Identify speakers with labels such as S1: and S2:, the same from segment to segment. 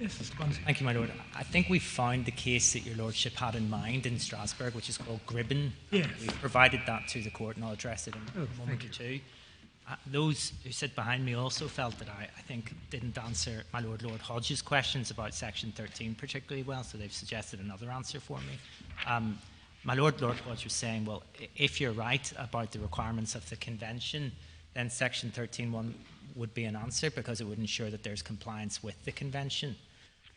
S1: Yes, Mr. Bunty.
S2: Thank you, my Lord. I think we found the case that your Lordship had in mind in Strasbourg, which is called Gribben.
S1: Yes.
S2: We've provided that to the court, and I'll address it in a moment or two. Those who sit behind me also felt that I think didn't answer my Lord Hodge's questions about Section 13 particularly well, so they've suggested another answer for me. My Lord Hodge was saying, well, if you're right about the requirements of the Convention, then Section 13.1 would be an answer because it would ensure that there's compliance with the Convention.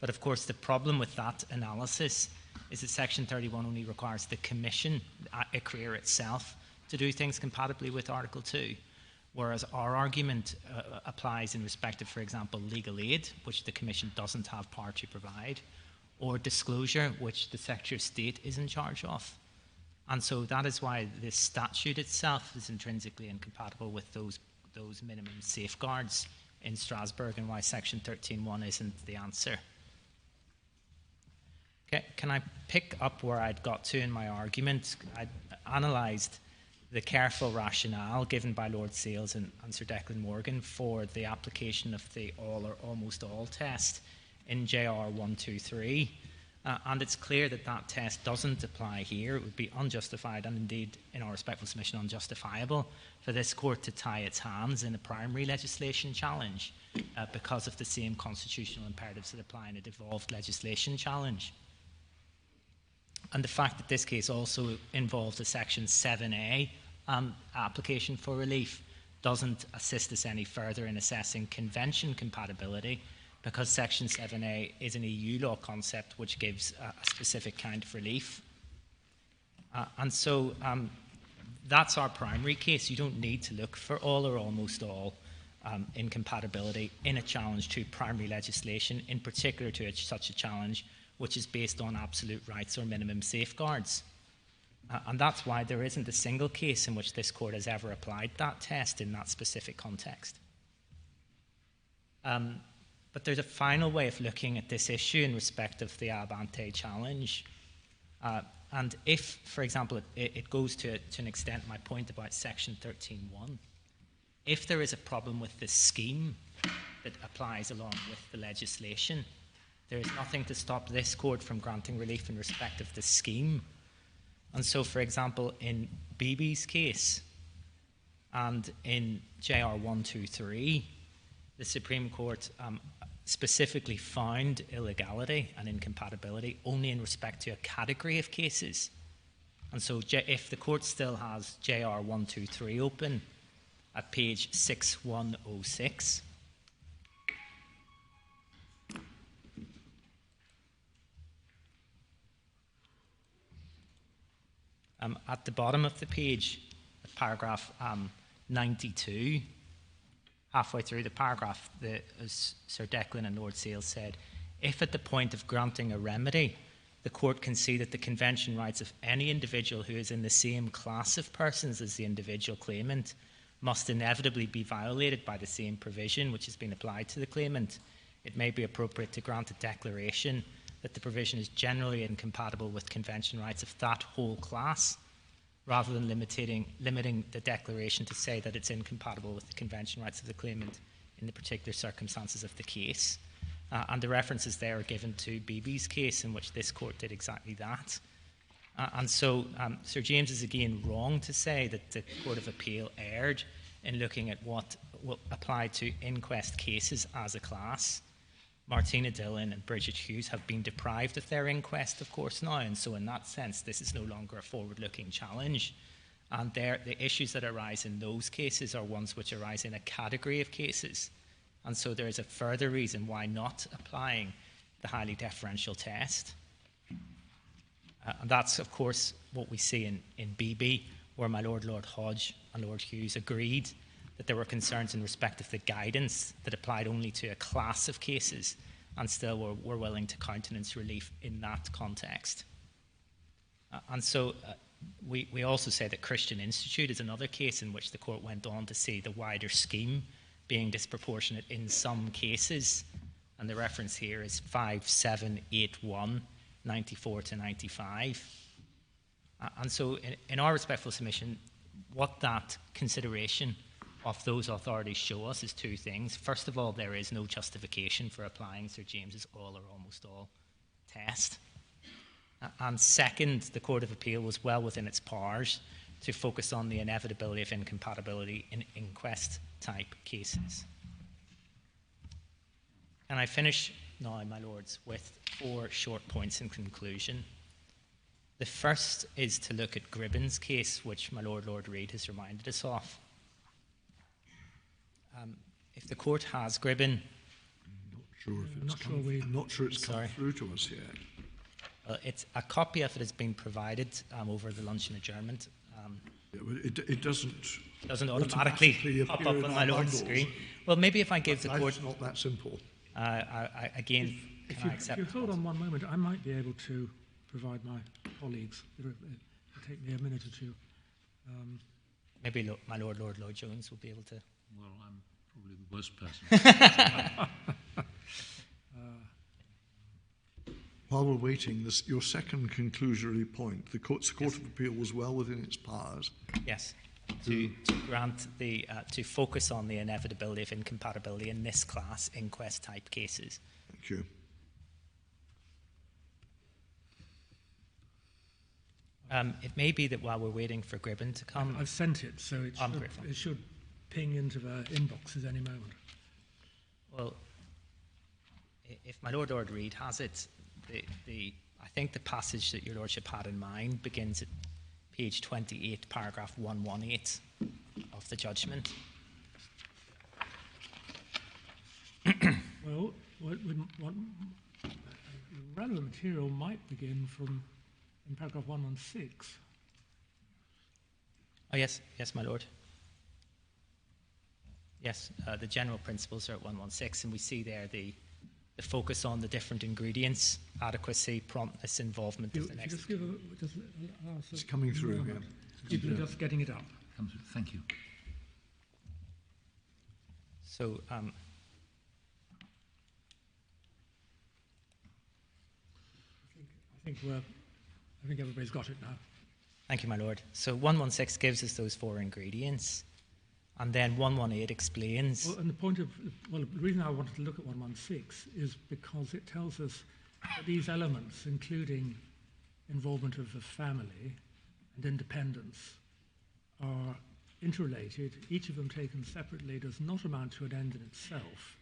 S2: But of course, the problem with that analysis is that Section 31 only requires the Commission, ICRIR itself, to do things compatibly with Article 2. Whereas our argument applies in respect of, for example, legal aid, which the Commission doesn't have power to provide, or disclosure, which the Secretary of State is in charge of. And so that is why this statute itself is intrinsically incompatible with those minimum safeguards in Strasbourg, and why Section 13.1 isn't the answer. Okay, can I pick up where I'd got to in my argument? I analysed the careful rationale given by Lord Sales and Sir Declan Morgan for the application of the all or almost all test in JR 123, and it's clear that that test doesn't apply here. It would be unjustified, and indeed, in our respectful submission, unjustifiable for this court to tie its hands in a primary legislation challenge because of the same constitutional imperatives that apply in a devolved legislation challenge. And the fact that this case also involves a Section 7A application for relief doesn't assist us any further in assessing convention compatibility, because Section 7A is an EU law concept which gives a specific kind of relief. And so that's our primary case. You don't need to look for all or almost all incompatibility in a challenge to primary legislation, in particular to such a challenge which is based on absolute rights or minimum safeguards. And that's why there isn't a single case in which this court has ever applied that test in that specific context. But there's a final way of looking at this issue in respect of the ab ante challenge. And if, for example, it goes to an extent my point about Section 13.1, if there is a problem with the scheme that applies along with the legislation, there is nothing to stop this court from granting relief in respect of the scheme. And so, for example, in BB's case and in JR 123, the Supreme Court specifically found illegality and incompatibility only in respect to a category of cases. And so if the court still has JR 123 open at page 6106, at the bottom of the page, at paragraph 92, halfway through the paragraph, as Sir Declan and Lord Sales said, if at the point of granting a remedy, the court can see that the convention rights of any individual who is in the same class of persons as the individual claimant must inevitably be violated by the same provision which has been applied to the claimant, it may be appropriate to grant a declaration that the provision is generally incompatible with convention rights of that whole class, rather than limiting the declaration to say that it's incompatible with the convention rights of the claimant in the particular circumstances of the case. And the references there are given to BB's case, in which this court did exactly that. And so Sir James is again wrong to say that the Court of Appeal erred in looking at what will apply to inquest cases as a class. Martina, Dillon and Brigid Hughes have been deprived of their inquest, of course, now, and so in that sense this is no longer a forward-looking challenge. And the issues that arise in those cases are ones which arise in a category of cases. And so there is a further reason why not applying the highly deferential test. And that's, of course, what we see in BB, where my Lord Hodge and Lord Hughes agreed that there were concerns in respect of the guidance that applied only to a class of cases, and still were willing to countenance relief in that context. And so we also say that Christian Institute is another case in which the court went on to see the wider scheme being disproportionate in some cases, and the reference here is 5781, 94 to 95. And so in our respectful submission, what that consideration of those authorities show us is two things. First of all, there is no justification for applying Sir James's all or almost all test. And second, the Court of Appeal was well within its powers to focus on the inevitability of incompatibility in inquest-type cases. And I finish now, my lords, with 4 short points in conclusion. The first is to look at Gribbon's case, which my Lord Reid has reminded us of. If the court has Gribbon...
S1: I'm not sure it's come through to us yet.
S2: Well, it's a copy of it has been provided over the lunch and adjournment.
S1: It doesn't
S2: automatically pop up on my Lord's screen. Well, maybe if I give the court...
S1: It's not that simple.
S2: If
S3: you hold on one moment, I might be able to provide my colleagues. It'll take me a minute or two.
S2: Maybe my Lord Lloyd Jones will be able to...
S4: Well, I'm probably the worst person.
S1: While we're waiting, your second conclusory point, the Court of Appeal was well within its powers.
S2: Yes, to grant to focus on the inevitability of incompatibility in this class inquest-type cases.
S1: Thank you.
S2: It may be that while we're waiting for Gribbon to come...
S3: I've sent it, so it should ping into the inboxes any moment.
S2: Well, if my Lord Reid has it, I think the passage that your Lordship had in mind begins at page 28, paragraph 118 of the judgment.
S3: Well, what relevant material might begin from in paragraph 116.
S2: Oh, yes, my Lord. Yes, the general principles are at 116, and we see there the focus on the different ingredients, adequacy, promptness, involvement of the next.
S1: It's coming through.
S3: People are just getting it up.
S4: Thank you.
S2: So,
S3: I think everybody's got it now.
S2: Thank you, my Lord. So 116 gives us those 4 ingredients, and then 118 explains.
S3: Well, and the reason I wanted to look at 116 is because it tells us that these elements, including involvement of the family and independence, are interrelated. Each of them taken separately does not amount to an end in itself.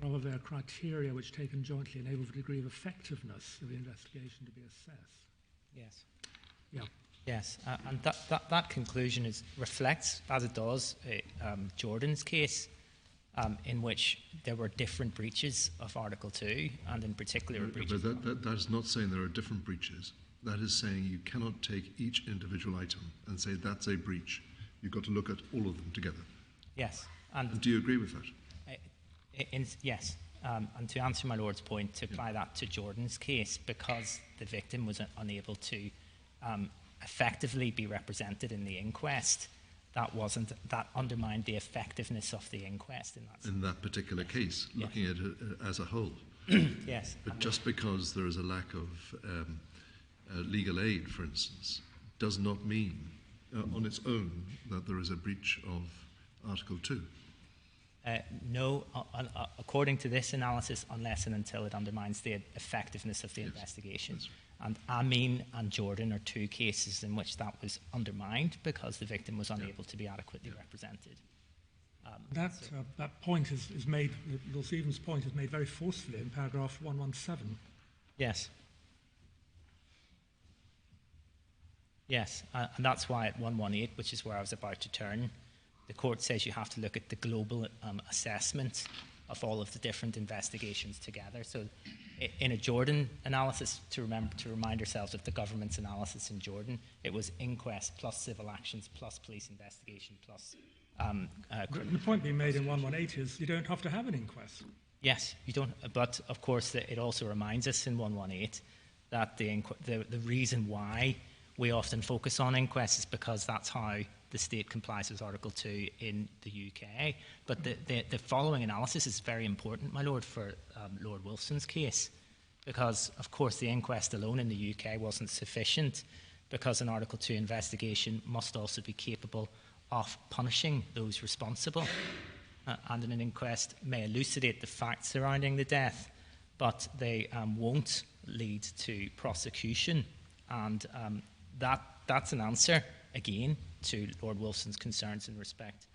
S3: Rather, they're criteria which, taken jointly, enable the degree of effectiveness of the investigation to be assessed.
S2: Yes.
S3: Yeah.
S2: Yes, and that conclusion reflects, as it does, Jordan's case, in which there were different breaches of Article 2, and in particular...
S5: But that is not saying there are different breaches. That is saying you cannot take each individual item and say that's a breach. You've got to look at all of them together.
S2: Yes.
S5: And do you agree with that?
S2: Yes. And to answer my Lord's point, to apply that to Jordan's case, because the victim was unable to effectively be represented in the inquest, that undermined the effectiveness of the inquest in that
S5: particular case, yes. Looking at it as a whole.
S2: Yes.
S5: But just because there is a lack of legal aid, for instance, does not mean on its own that there is a breach of Article 2.
S2: No, according to this analysis, unless and until it undermines the effectiveness of the investigation. Yes. And Amin and Jordan are 2 cases in which that was undermined because the victim was unable to be adequately represented.
S3: That point is made, Lord Stephen's point is made very forcefully in paragraph 117.
S2: Yes. Yes, and that's why at 118, which is where I was about to turn, the court says you have to look at the global assessment of all of the different investigations together. So in a Jordan analysis, to remind ourselves of the government's analysis in Jordan, it was inquest plus civil actions plus police investigation plus...
S3: the point being made in 118 is you don't have to have an inquest.
S2: Yes, you don't, but of course it also reminds us in 118 that the reason why we often focus on inquests is because that's how the state complies with Article 2 in the UK. But the following analysis is very important, my Lord, for Lord Wilson's case, because, of course, the inquest alone in the UK wasn't sufficient because an Article 2 investigation must also be capable of punishing those responsible. And an inquest may elucidate the facts surrounding the death, but they won't lead to prosecution. And that's an answer, again, to Lord Wolfson's concerns in respect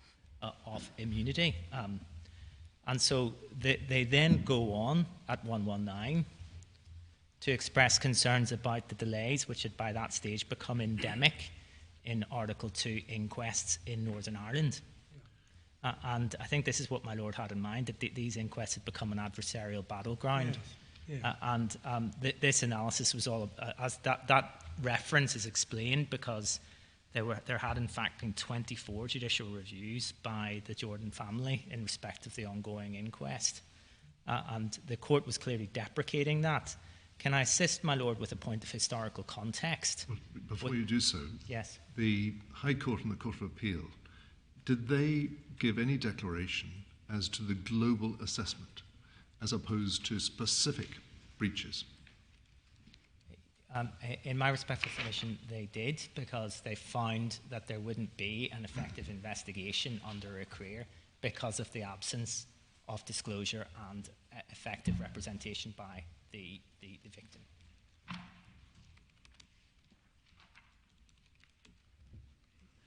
S2: of immunity. And so they then go on at 119 to express concerns about the delays which had by that stage become endemic in Article 2 inquests in Northern Ireland. And I think this is what my Lord had in mind, that these inquests had become an adversarial battleground. Yes. Yeah. This analysis was all, as that reference is explained because there had in fact been 24 judicial reviews by the Jordan family in respect of the ongoing inquest. And the court was clearly deprecating that. Can I assist, my Lord, with a point of historical context?
S5: Before you do so,
S2: yes.
S5: The High Court and the Court of Appeal, did they give any declaration as to the global assessment as opposed to specific breaches?
S2: In my respectful submission, they did, because they found that there wouldn't be an effective investigation under ICRIR because of the absence of disclosure and effective representation by the victim.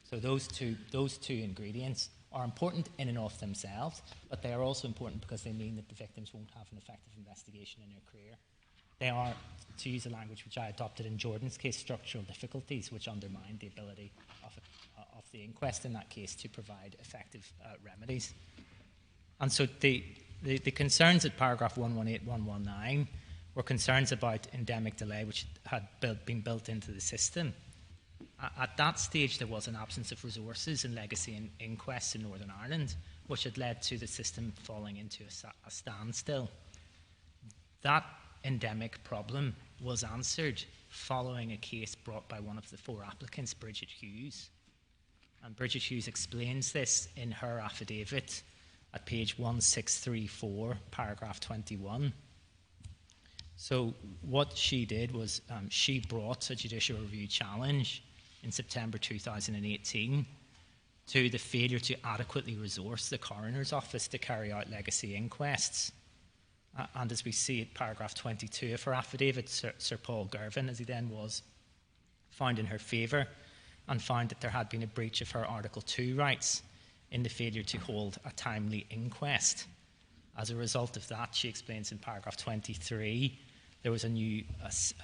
S2: So those two ingredients are important in and of themselves, but they are also important because they mean that the victims won't have an effective investigation in their career. They are, to use a language which I adopted in Jordan's case, structural difficulties which undermine the ability of the inquest in that case to provide effective remedies. And so the concerns at paragraph 118, 119 were concerns about endemic delay which had been built into the system. At that stage, there was an absence of resources in legacy inquests in Northern Ireland, which had led to the system falling into a standstill. That endemic problem was answered following a case brought by one of the 4 applicants, Brigid Hughes. And Brigid Hughes explains this in her affidavit at page 1634, paragraph 21. So what she did was she brought a judicial review challenge in September 2018 to the failure to adequately resource the coroner's office to carry out legacy inquests. And as we see at paragraph 22 of her affidavit, Sir Paul Girvan, as he then was, found in her favour and found that there had been a breach of her Article 2 rights in the failure to hold a timely inquest. As a result of that, she explains in paragraph 23, there was a new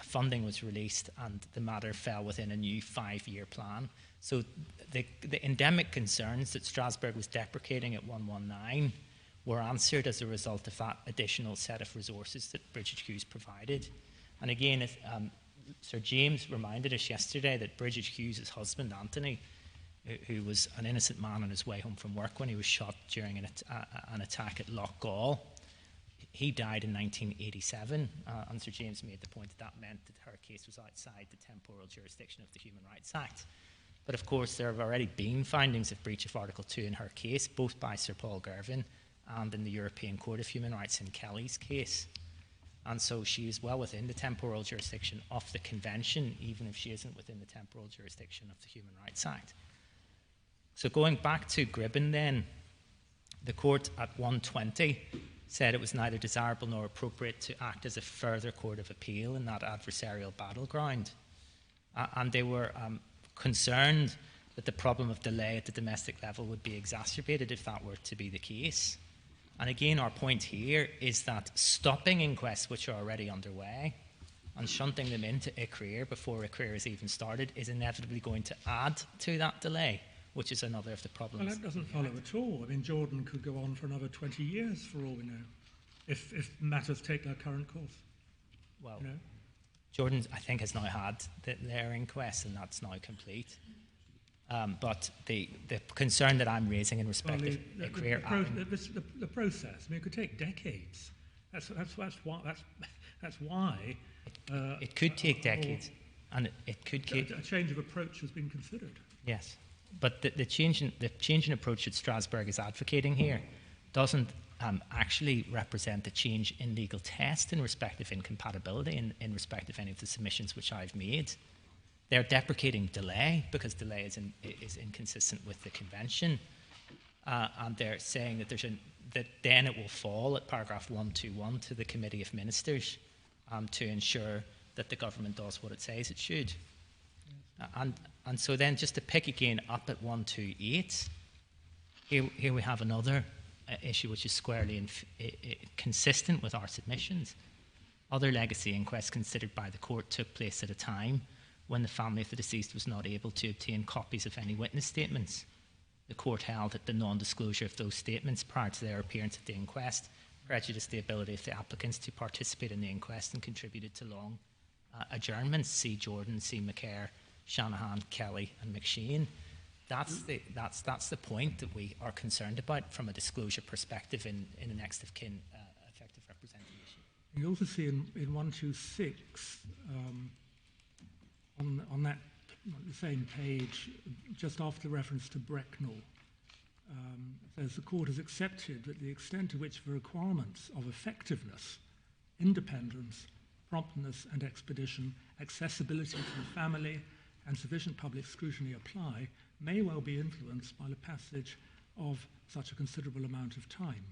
S2: funding was released and the matter fell within a new 5-year plan. So the endemic concerns that Strasbourg was deprecating at 119 were answered as a result of that additional set of resources that Brigid Hughes provided. And again, Sir James reminded us yesterday that Brigid Hughes' husband, Anthony, who was an innocent man on his way home from work when he was shot during an attack at Loch Gall, he died in 1987, and Sir James made the point that meant that her case was outside the temporal jurisdiction of the Human Rights Act. But of course, there have already been findings of breach of Article 2 in her case, both by Sir Paul Girvan and in the European Court of Human Rights in Kelly's case. And so she is well within the temporal jurisdiction of the Convention, even if she isn't within the temporal jurisdiction of the Human Rights Act. So going back to Gribben then, the court at 120 said it was neither desirable nor appropriate to act as a further court of appeal in that adversarial battleground. And they were concerned that the problem of delay at the domestic level would be exacerbated if that were to be the case. And again, our point here is that stopping inquests which are already underway and shunting them into ICRIR before ICRIR has even started is inevitably going to add to that delay, which is another of the problems.
S3: Well, that doesn't follow at all. I mean, Jordan could go on for another 20 years for all we know, if matters take their current course.
S2: Well,
S3: you know?
S2: Jordan, I think, has now had their inquest, and that's now complete. But the concern that I'm raising in respect of ICRIR...
S3: The process, I mean, it could take decades. That's why...
S2: it could take decades, and it could take...
S3: A change of approach has been considered.
S2: Yes. But the change in approach that Strasbourg is advocating here doesn't actually represent a change in legal test in respect of incompatibility, in respect of any of the submissions which I've made. they're deprecating delay because delay is inconsistent with the convention, and they're saying that that then it will fall at paragraph 121 to the Committee of Ministers to ensure that the government does what it says it should. And so then just to pick again up at 128, here we have another issue which is squarely consistent with our submissions. Other legacy inquests considered by the court took place at a time when the family of the deceased was not able to obtain copies of any witness statements. The court held that the non-disclosure of those statements prior to their appearance at the inquest prejudiced the ability of the applicants to participate in the inquest and contributed to long adjournments. See Jordan, see McCare, Shanahan, Kelly and McShane. That's the point that we are concerned about from a disclosure perspective in the next of kin effective representation.
S3: You also see in 126, on that same page, just after the reference to Brecknell, says the court has accepted that the extent to which the requirements of effectiveness, independence, promptness and expedition, accessibility to the family and sufficient public scrutiny apply may well be influenced by the passage of such a considerable amount of time.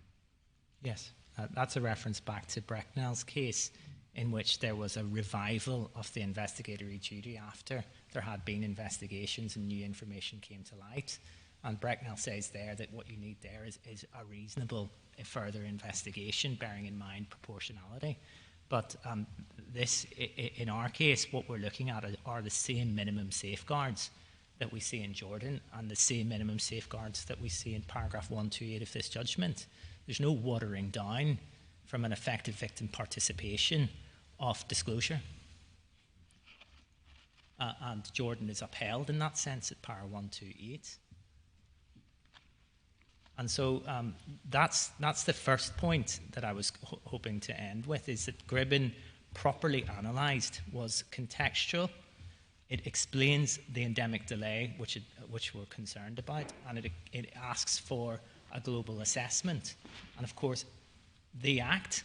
S2: Yes, that's a reference back to Brecknell's case, in which there was a revival of the investigatory duty after there had been investigations and new information came to light. And Brecknell says there that what you need there is a reasonable further investigation, bearing in mind proportionality. But in our case, what we're looking at are the same minimum safeguards that we see in Jordan and the same minimum safeguards that we see in paragraph 128 of this judgment. There's no watering down from an effective victim participation of disclosure. And Jordan is upheld in that sense at para 128. And so that's the first point that I was hoping to end with, is that Gribben, properly analysed, was contextual. It explains the endemic delay which we're concerned about, and it asks for a global assessment. And of course, the Act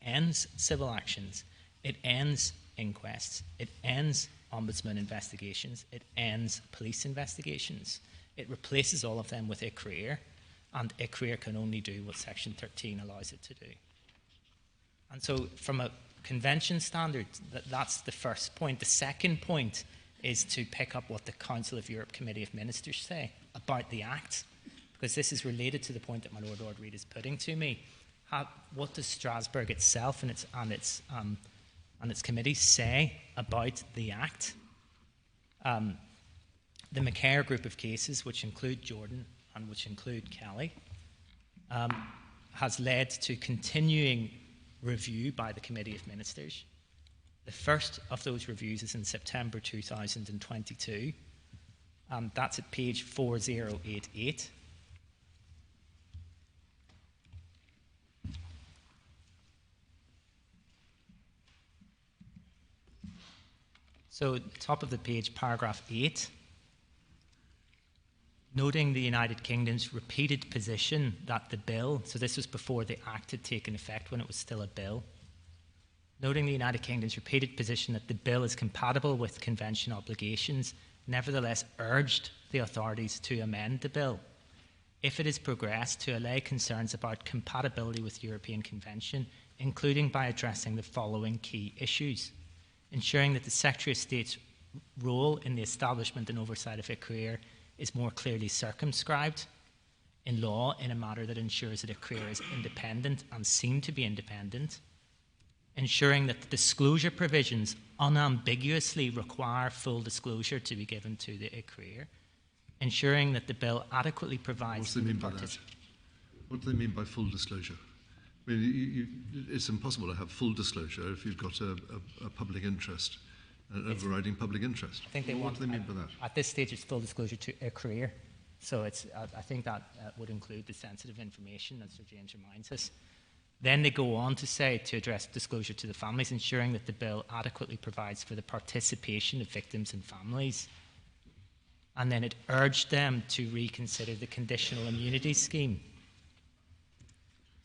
S2: ends civil actions. It ends inquests. It ends ombudsman investigations. It ends police investigations. It replaces all of them with ICRIR, and ICRIR can only do what Section 13 allows it to do. And so from a convention standard, that's the first point. The second point is to pick up what the Council of Europe Committee of Ministers say about the Act, because this is related to the point that my Lord Reid is putting to me. What does Strasbourg itself and its committees say about the Act? The McCare group of cases, which include Jordan and which include Kelly, has led to continuing review by the Committee of Ministers. The first of those reviews is in September 2022. That's at page 4088. So, top of the page, paragraph 8. Noting the United Kingdom's repeated position that the bill, so this was before the Act had taken effect when it was still a bill, noting the United Kingdom's repeated position that the bill is compatible with convention obligations, nevertheless urged the authorities to amend the bill, if it is progressed, to allay concerns about compatibility with European Convention, including by addressing the following key issues: ensuring that the Secretary of State's role in the establishment and oversight of ICRIR is more clearly circumscribed in law in a manner that ensures that ICRIR is independent and seen to be independent, ensuring that the disclosure provisions unambiguously require full disclosure to be given to the ICRIR, ensuring that the bill adequately provides...
S5: What do they mean by that? What do they mean by full disclosure? I mean, it's impossible to have full disclosure if you've got a public interest, an overriding public interest.
S2: I think they
S5: what do they mean by that?
S2: At this stage, it's full disclosure to ICRIR. So I think that would include the sensitive information, as Sir James reminds us. Then they go on to say to address disclosure to the families, ensuring that the bill adequately provides for the participation of victims and families. And then it urged them to reconsider the conditional immunity scheme.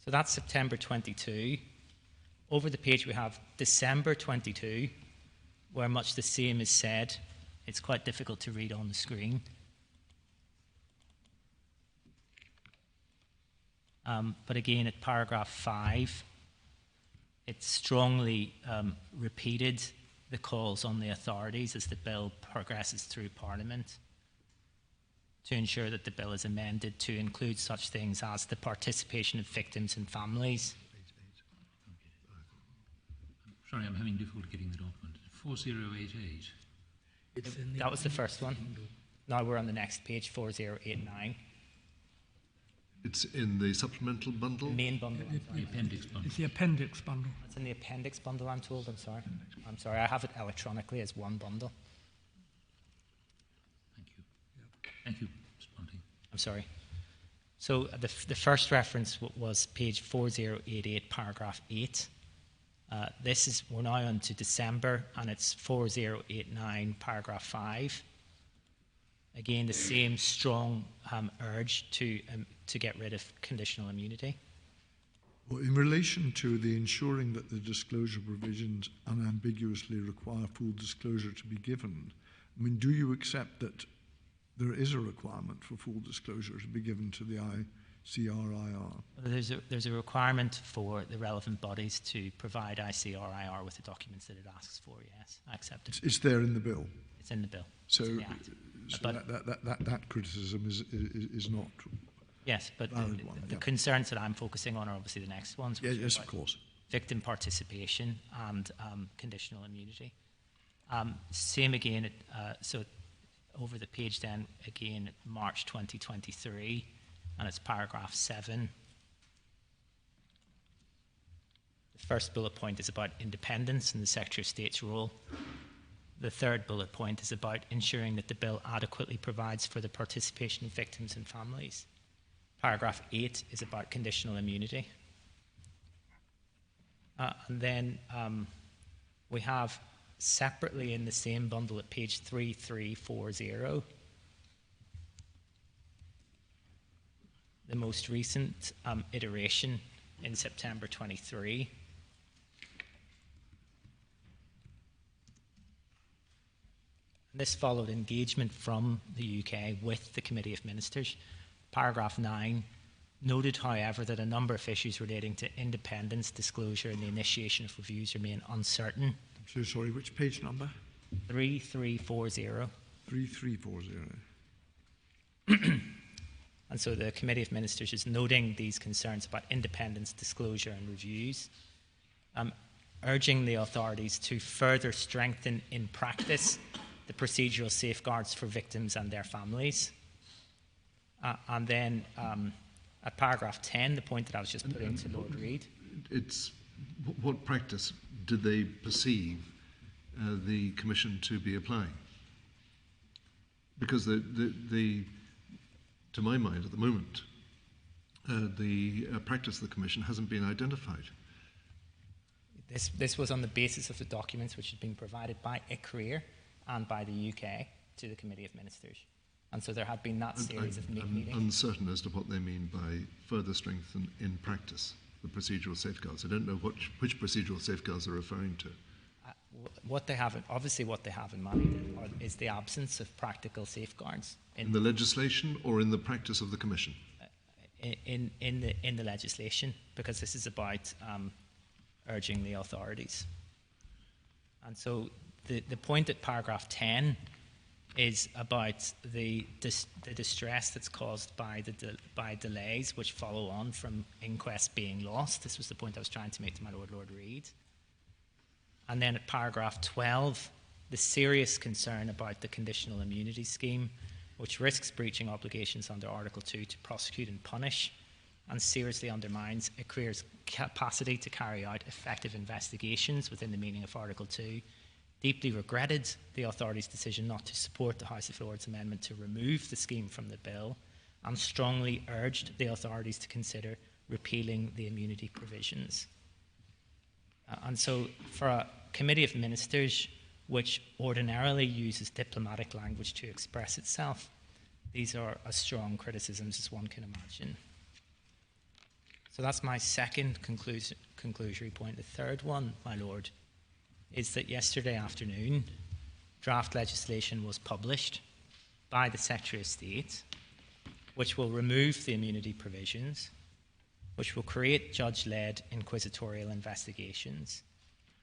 S2: So that's September 22. Over the page we have December 22, where much the same is said it's quite difficult to read on the screen. But again, at paragraph 5, it strongly repeated the calls on the authorities as the bill progresses through Parliament to ensure that the bill is amended to include such things as the participation of victims and families.
S4: Sorry, I'm having difficulty getting the document. 4088.
S2: That was the first one. Now we're on the next page, 4089.
S5: It's in the supplemental bundle?
S2: The main bundle.
S4: The appendix bundle.
S3: It's the appendix bundle.
S2: It's in the appendix bundle, I'm told. I'm sorry. I have it electronically as one bundle.
S4: Thank you. Thank you, Mr. Bunting.
S2: I'm sorry. So the first reference was page 4088, paragraph 8. We're now on to December, and it's 4089, paragraph 5. Again, the same strong urge to get rid of conditional immunity.
S1: Well, in relation to the ensuring that the disclosure provisions unambiguously require full disclosure to be given, I mean, do you accept that there is a requirement for full disclosure to be given to the ICRIR?
S2: There's a requirement for the relevant bodies to provide ICRIR with the documents that it asks for, yes. I accept it.
S1: It's there in the bill?
S2: It's in the bill.
S1: So,
S2: the Act.
S1: that criticism is not...
S2: Yes, but the concerns that I'm focusing on are obviously the next ones.
S1: Yes, of course.
S2: Victim participation and conditional immunity. Same again, so over the page then, again, March 2023, and it's paragraph 7. The first bullet point is about independence and the Secretary of State's role. The third bullet point is about ensuring that the bill adequately provides for the participation of victims and families. Paragraph 8 is about conditional immunity. And then we have separately in the same bundle at page 3340, the most recent iteration in September 23. This followed engagement from the UK with the Committee of Ministers. Paragraph 9 noted, however, that a number of issues relating to independence, disclosure and the initiation of reviews remain uncertain.
S1: I'm so sorry, which page number?
S2: 3340.
S1: 3340.
S2: And so the Committee of Ministers is noting these concerns about independence, disclosure and reviews, urging the authorities to further strengthen in practice the procedural safeguards for victims and their families. And then at paragraph 10, the point that I was just putting to Lord Reid.
S5: It's what practice did they perceive the Commission to be applying? Because to my mind at the moment, the practice of the Commission hasn't been identified.
S2: This was on the basis of the documents which had been provided by ICRIR and by the UK to the Committee of Ministers. And so there had been that series of meetings.
S5: I'm uncertain as to what they mean by further strengthen in practice the procedural safeguards. I don't know which procedural safeguards they're referring to.
S2: What they have in mind is the absence of practical safeguards.
S5: In the legislation or in the practice of the Commission?
S2: In the legislation, because this is about urging the authorities. And so the point at paragraph 10 is about the distress that's caused by delays which follow on from inquests being lost. This was the point I was trying to make to my Lord Reid. And then at paragraph 12, the serious concern about the conditional immunity scheme, which risks breaching obligations under Article 2 to prosecute and punish, and seriously undermines ICRIR's capacity to carry out effective investigations within the meaning of Article 2, deeply regretted the authority's decision not to support the House of Lords amendment to remove the scheme from the bill, and strongly urged the authorities to consider repealing the immunity provisions. And so for a Committee of Ministers which ordinarily uses diplomatic language to express itself, these are as strong criticisms as one can imagine. So that's my second conclusory point. The third one, my Lord, is that yesterday afternoon, draft legislation was published by the Secretary of State, which will remove the immunity provisions, which will create judge-led inquisitorial investigations,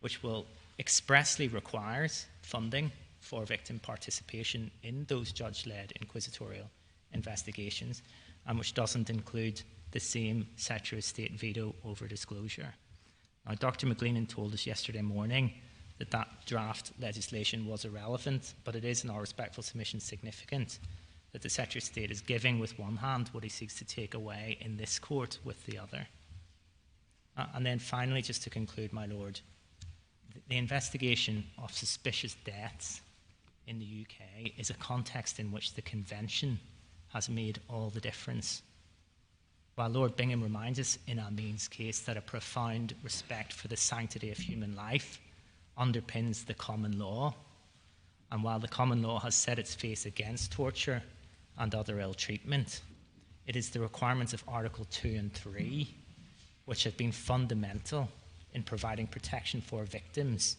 S2: which will expressly require funding for victim participation in those judge-led inquisitorial investigations, and which doesn't include the same Secretary of State veto over disclosure. Now, Dr. McGleenan told us yesterday morning that that draft legislation was irrelevant, but it is, in our respectful submission, significant that the Secretary of State is giving with one hand what he seeks to take away in this court with the other. And then finally, just to conclude, my Lord, the investigation of suspicious deaths in the UK is a context in which the Convention has made all the difference. While Lord Bingham reminds us in Amin's case that a profound respect for the sanctity of human life underpins the common law, and while the common law has set its face against torture and other ill treatment, it is the requirements of Article 2 and 3 which have been fundamental in providing protection for victims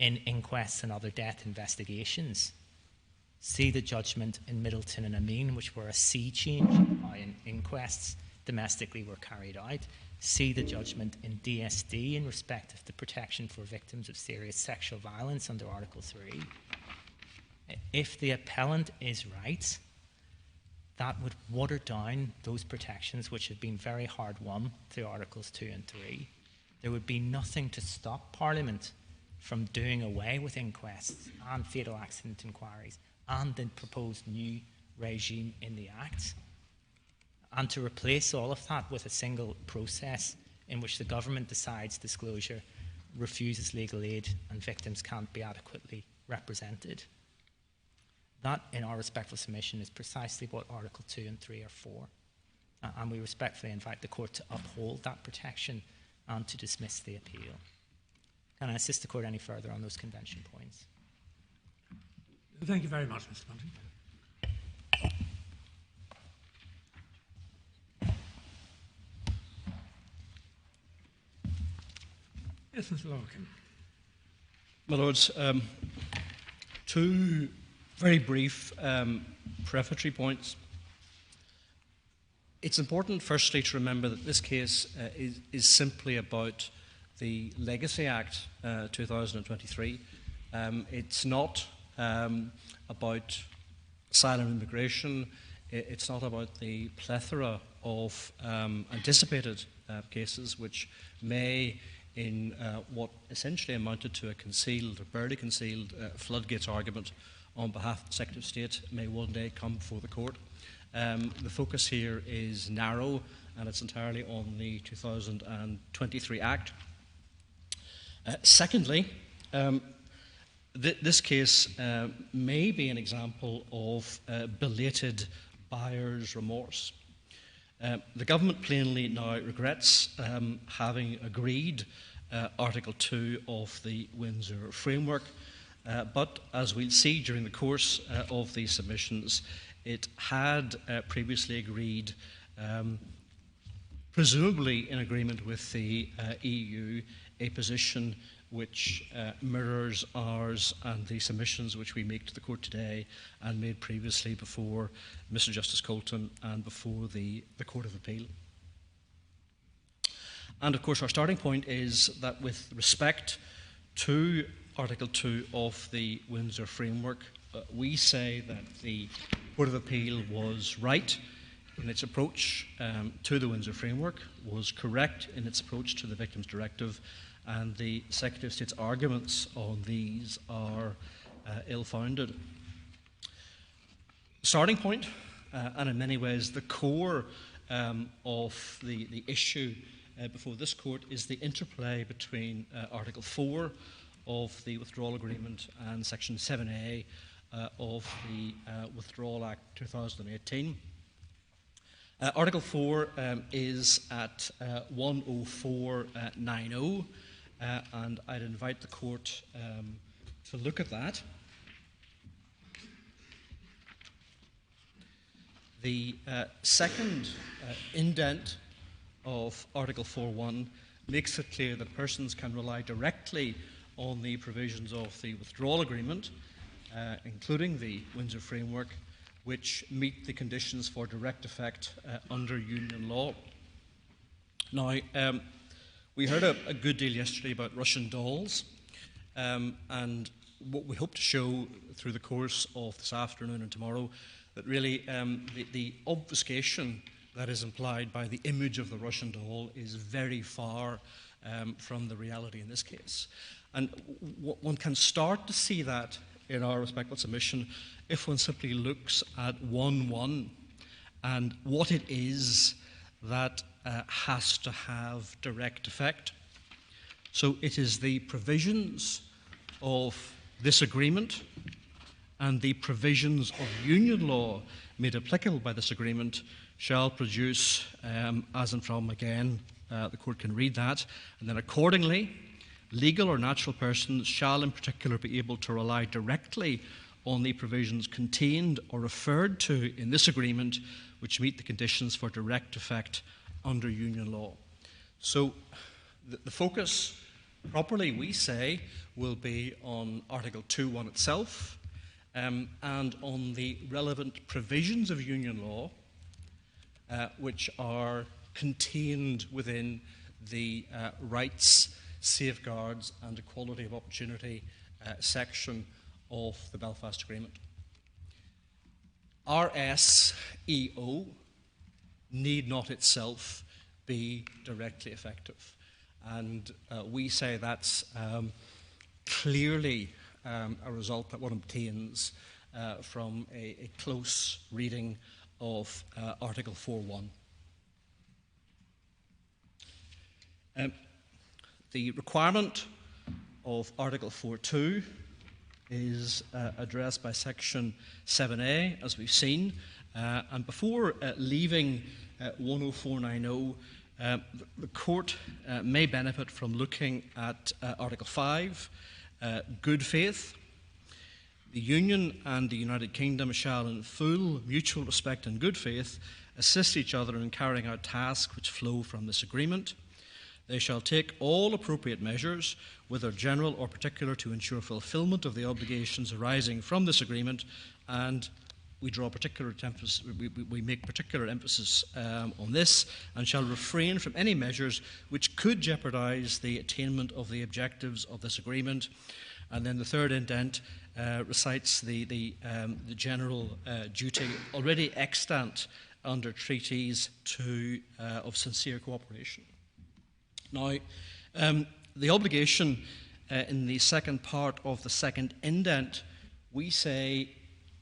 S2: in inquests and other death investigations. See the judgment in Middleton and Amin, which were a sea change in how inquests domestically were carried out. See the judgment in DSD in respect of the protection for victims of serious sexual violence under Article 3. If the appellant is right, that would water down those protections which have been very hard won through Articles 2 and 3. There would be nothing to stop Parliament from doing away with inquests and fatal accident inquiries and the proposed new regime in the Act, and to replace all of that with a single process in which the government decides disclosure, refuses legal aid, and victims can't be adequately represented. That, in our respectful submission, is precisely what Article 2 and 3 are for. And we respectfully invite the Court to uphold that protection and to dismiss the appeal. Can I assist the Court any further on those convention points?
S3: Thank you very much, Mr. Bunting. Yes, Mr. Larkin.
S6: My Lords, two very brief prefatory points. It's important, firstly, to remember that this case is simply about the Legacy Act 2023. It's not about asylum and immigration. It's not about the plethora of anticipated cases which may, in what essentially amounted to a concealed or barely concealed floodgates argument on behalf of the Secretary of State, may one day come before the Court. The focus here is narrow, and it's entirely on the 2023 Act. Secondly, this case may be an example of belated buyer's remorse. The government plainly now regrets having agreed Article 2 of the Windsor Framework, but as we'll see during the course of these submissions, it had previously agreed, presumably in agreement with the EU, a position which mirrors ours and the submissions which we make to the Court today and made previously before Mr. Justice Colton and before the Court of Appeal. And of course our starting point is that with respect to Article 2 of the Windsor Framework, we say that the Court of Appeal was right in its approach to the Windsor Framework, was correct in its approach to the Victims Directive, and the Secretary of State's arguments on these are ill-founded. Starting point, and in many ways the core of the issue before this Court, is the interplay between Article 4 of the Withdrawal Agreement and Section 7A of the Withdrawal Act 2018. Article 4 is at 10490, and I'd invite the Court to look at that. The second indent of Article 4.1 makes it clear that persons can rely directly on the provisions of the Withdrawal Agreement including the Windsor Framework, which meet the conditions for direct effect under union law. Now, we heard a good deal yesterday about Russian dolls, and what we hope to show through the course of this afternoon and tomorrow, that really the obfuscation that is implied by the image of the Russian doll is very far from the reality in this case. And one can start to see that in our respectful submission if one simply looks at 1.1 and what it is that has to have direct effect. So it is the provisions of this agreement and the provisions of union law made applicable by this agreement shall produce, as and from, again, the court can read that, and then accordingly, legal or natural persons shall in particular be able to rely directly on the provisions contained or referred to in this agreement which meet the conditions for direct effect under union law. So the focus, properly we say, will be on Article 2.1 itself and on the relevant provisions of union law which are contained within the rights, safeguards and equality of opportunity section of the Belfast Agreement. RSEO need not itself be directly effective, and we say that's clearly a result that one obtains from a close reading of Article 4.1. The requirement of Article 4.2 is addressed by Section 7A, as we've seen. And before leaving 10490, the court may benefit from looking at Article 5, good faith. The Union and the United Kingdom shall, in full mutual respect and good faith, assist each other in carrying out tasks which flow from this agreement. They shall take all appropriate measures, whether general or particular, to ensure fulfilment of the obligations arising from this agreement, and we draw particular emphasis, we make particular emphasis on this, and shall refrain from any measures which could jeopardise the attainment of the objectives of this agreement. And then the third indent recites the general duty already extant under treaties of sincere cooperation. Now, the obligation in the second part of the second indent, we say,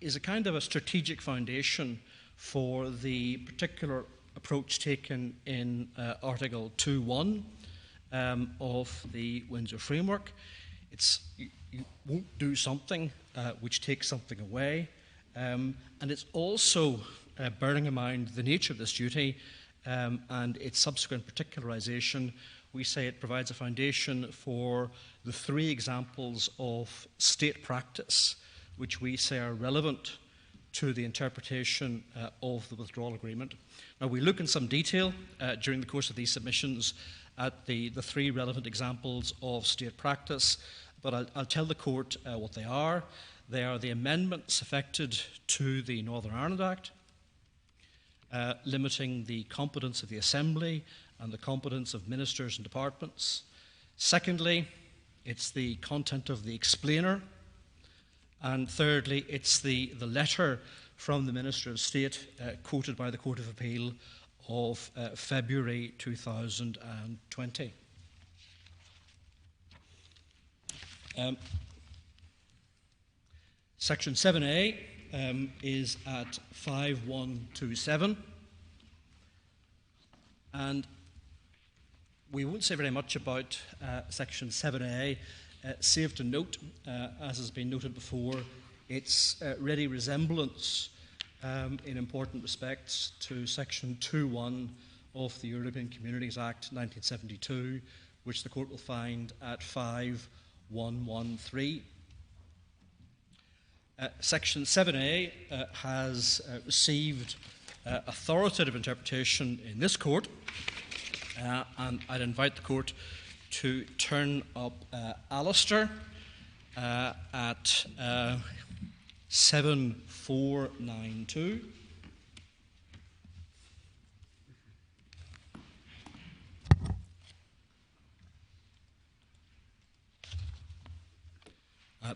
S6: is a kind of a strategic foundation for the particular approach taken in Article 2.1 of the Windsor Framework. It's you won't do something which takes something away, and it's also bearing in mind the nature of this duty and its subsequent particularisation. We say it provides a foundation for the three examples of state practice which we say are relevant to the interpretation of the withdrawal agreement. Now, we look in some detail during the course of these submissions at the three relevant examples of state practice, but I'll tell the court what they are. They are the amendments effected to the Northern Ireland Act, limiting the competence of the Assembly and the competence of ministers and departments. Secondly, it's the content of the explainer. And thirdly, it's the letter from the Minister of State quoted by the Court of Appeal of February 2020. Section 7A is at 5127. And we won't say very much about Section 7A, save to note, as has been noted before, its ready resemblance in important respects to Section 2.1 of the European Communities Act 1972, which the court will find at 5113. Section 7A has received authoritative interpretation in this court, and I'd invite the court to turn up Alistair at 7492.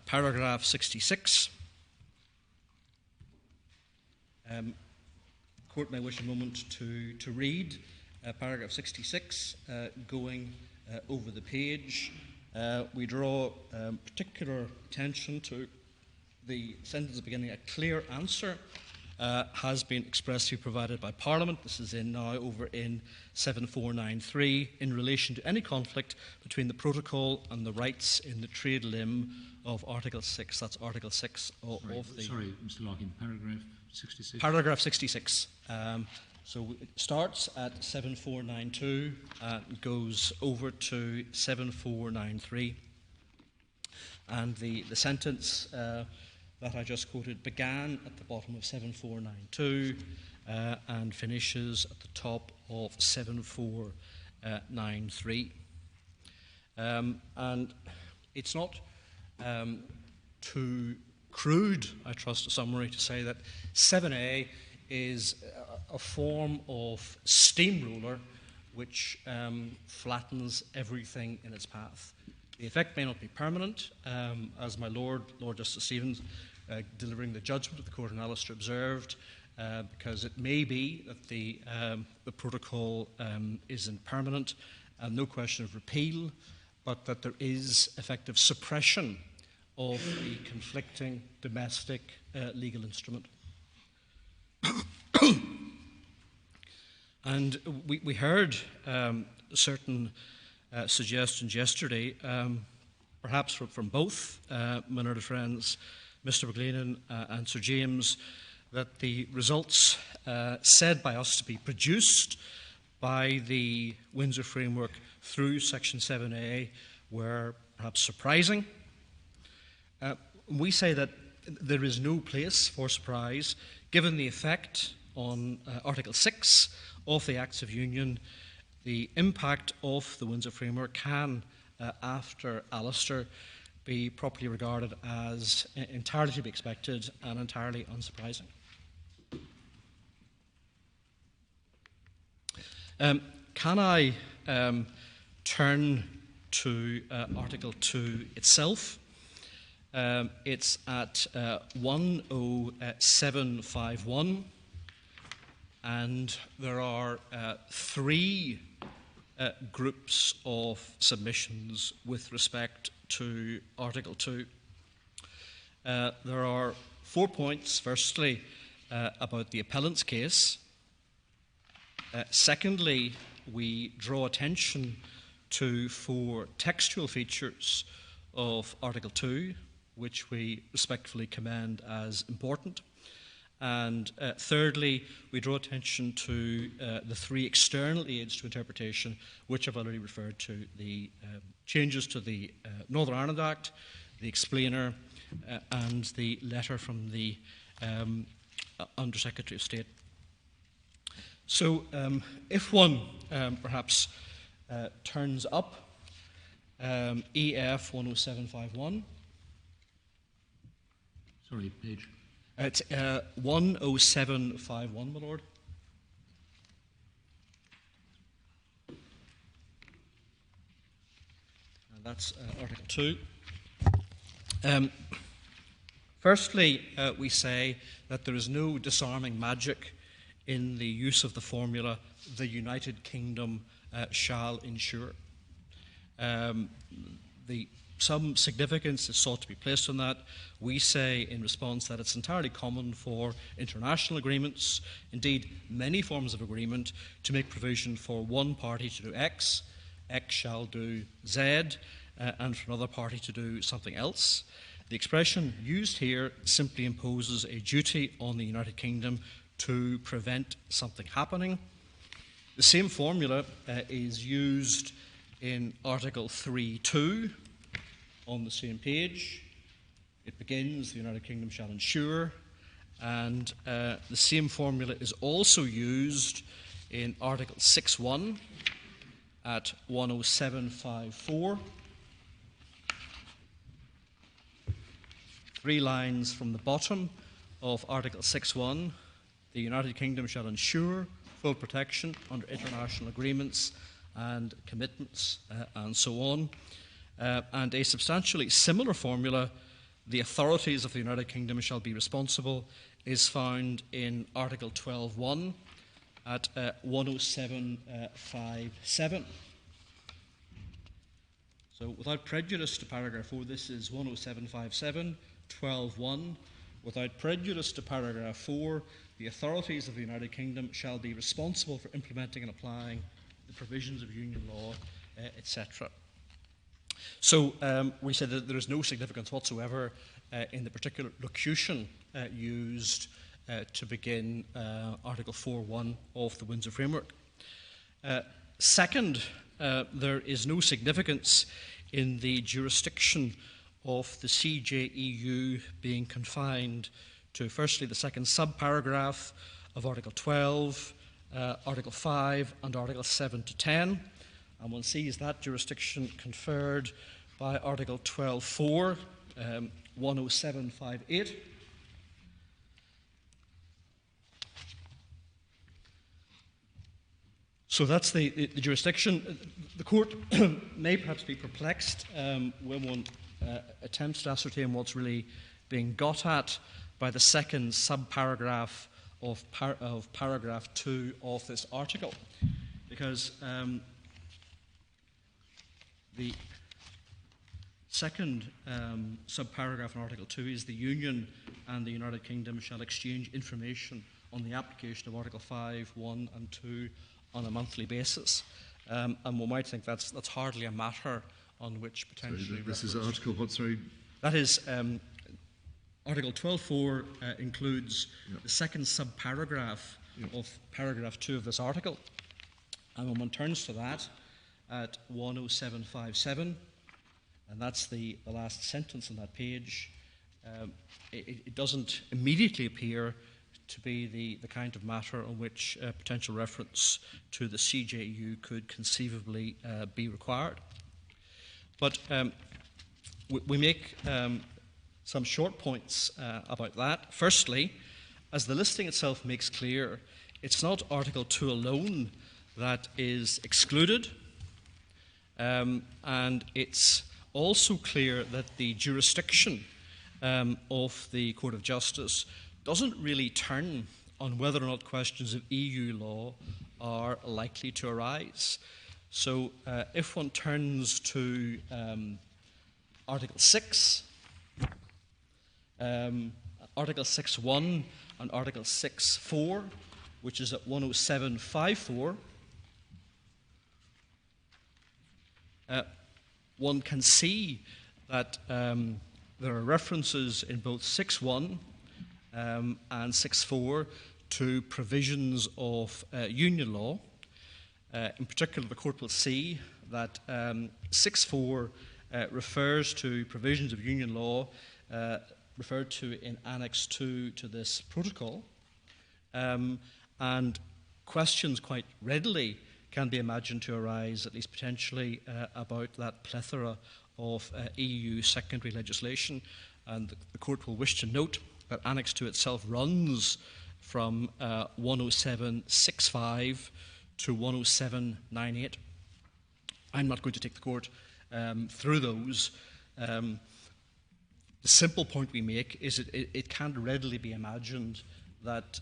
S6: Paragraph 66. Court may wish a moment to read paragraph 66, going over the page. We draw particular attention to the sentence beginning, "A clear answer has been expressly provided by Parliament." This is now over in 7493, in relation to any conflict between the protocol and the rights in the trade limb of Article 6. That's Article 6 of the...
S4: Sorry, Mr. Loughlin, paragraph 66?
S6: Paragraph 66. So it starts at 7492, goes over to 7493. And the sentence that I just quoted began at the bottom of 7492 and finishes at the top of 7493. And it's not too crude, I trust, a summary to say that 7A is a form of steamroller which flattens everything in its path. The effect may not be permanent, as my Lord Justice Stevens, delivering the judgment of the Court in Alistair observed, because it may be that the protocol isn't permanent, and no question of repeal, but that there is effective suppression of the conflicting domestic legal instrument. And we heard certain suggestions yesterday, perhaps from both my learned friends, Mr. McLean and Sir James, that the results said by us to be produced by the Windsor Framework through Section 7A were perhaps surprising. We say that there is no place for surprise, given the effect on Article 6 of the Acts of Union. The impact of the Windsor Framework can, after Alistair, be properly regarded as entirely to be expected and entirely unsurprising. Can I turn to Article 2 itself? It's at 10751, and there are three groups of submissions with respect to Article 2. There are 4 points. Firstly, about the Appellants case. Secondly, we draw attention to 4 textual features of Article 2, which we respectfully commend as important. And thirdly, we draw attention to the 3 external aids to interpretation, which I've already referred to: the changes to the Northern Ireland Act, the explainer, and the letter from the Under-Secretary of State. So if one perhaps turns up EF 10751.
S4: Sorry, page.
S6: It's 10751, my Lord. And that's Article 2. Firstly, we say that there is no disarming magic in the use of the formula, "the United Kingdom shall ensure." Some significance is sought to be placed on that. We say in response that it's entirely common for international agreements, indeed many forms of agreement, to make provision for one party to do X, X shall do Z, and for another party to do something else. The expression used here simply imposes a duty on the United Kingdom to prevent something happening. The same formula is used in Article 3.2 on the same page. It begins, "The United Kingdom shall ensure," and the same formula is also used in Article 6.1 at 10754. 3 lines from the bottom of Article 6.1, the United Kingdom shall ensure full protection under international agreements and commitments, and so on. And a substantially similar formula, the authorities of the United Kingdom shall be responsible, is found in Article 12.1 at 107.57. So without prejudice to paragraph 4, this is 107.57, 12.1. Without prejudice to paragraph 4, the authorities of the United Kingdom shall be responsible for implementing and applying the provisions of union law, etc. So we said that there is no significance whatsoever in the particular locution used to begin Article 4.1 of the Windsor Framework. Second, there is no significance in the jurisdiction of the CJEU being confined to, firstly, the second subparagraph of Article 12, Article 5, and Article 7 to 10. And one sees that jurisdiction conferred by Article 12.4, 107.58. So that's the jurisdiction. The court may perhaps be perplexed when one attempts to ascertain what's really being got at by the second subparagraph of paragraph 2 of this article, because the second subparagraph in Article 2 is the Union and the United Kingdom shall exchange information on the application of Article 5, 1 and 2 on a monthly basis. And one might think that's hardly a matter on which potentially...
S5: Sorry, this is Article what, sorry?
S6: That is, Article 12.4 includes the second subparagraph of paragraph 2 of this article. And when one turns to that at 107.57, and that's the last sentence on that page, it doesn't immediately appear to be the kind of matter on which potential reference to the CJEU could conceivably be required. But we make some short points about that. Firstly, as the listing itself makes clear, it's not Article 2 alone that is excluded, and it's also clear that the jurisdiction of the Court of Justice doesn't really turn on whether or not questions of EU law are likely to arise. So if one turns to Article 6, Article 6.1 and Article 6.4, which is at 107.54, one can see that there are references in both 6.1 and 6.4 to provisions of union law. In particular, the court will see that 6.4 refers to provisions of union law referred to in Annex 2 to this protocol, and questions quite readily can be imagined to arise, at least potentially, about that plethora of EU secondary legislation. And the court will wish to note that Annex 2 itself runs from 107.65 to 107.98. I'm not going to take the court through those. The simple point we make is it can't readily be imagined that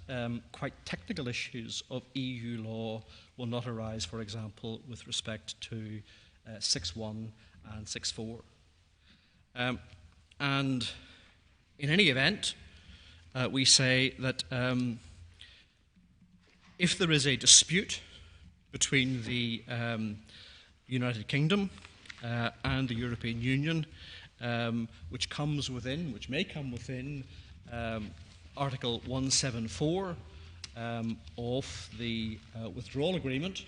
S6: quite technical issues of EU law will not arise, for example, with respect to 6.1 and 6.4. And in any event, we say that if there is a dispute between the United Kingdom and the European Union, which may come within Article 174 of the withdrawal agreement,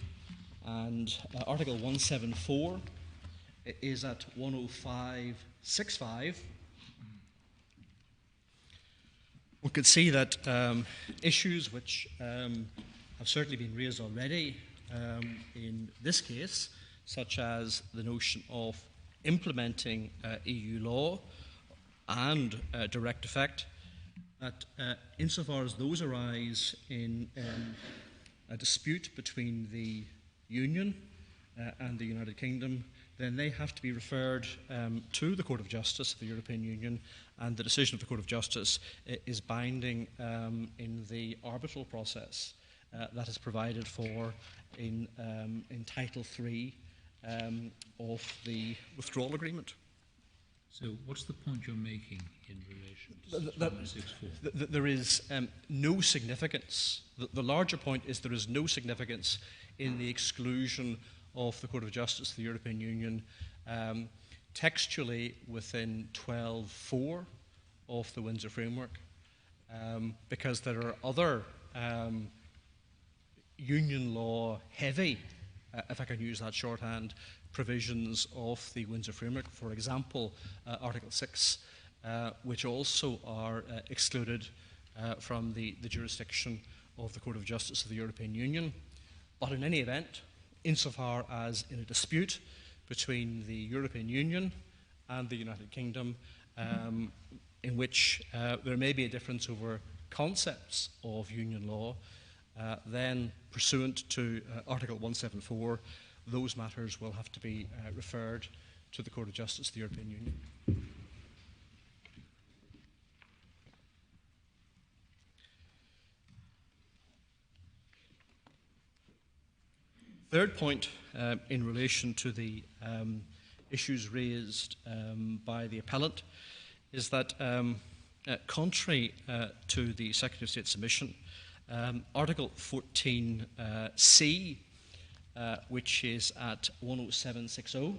S6: and Article 174 is at 105.65. We could see that issues which have certainly been raised already in this case, such as the notion of implementing EU law, and direct effect, that insofar as those arise in a dispute between the Union and the United Kingdom, then they have to be referred to the Court of Justice of the European Union, and the decision of the Court of Justice is binding in the arbitral process that is provided for in Title III of the withdrawal agreement.
S4: So what's the point you're making in relation to 164?
S6: There is no significance. The larger point is there is no significance in the exclusion of the Court of Justice of the European Union textually within 12.4 of the Windsor Framework, because there are other union law heavy, if I can use that shorthand, provisions of the Windsor Framework, for example, Article 6, which also are excluded from the jurisdiction of the Court of Justice of the European Union. But in any event, insofar as in a dispute between the European Union and the United Kingdom, in which there may be a difference over concepts of union law, then pursuant to Article 174, those matters will have to be referred to the Court of Justice of the European Union. Third point in relation to the issues raised by the appellant is that contrary to the Secretary of State submission, Article 14C, which is at 10760,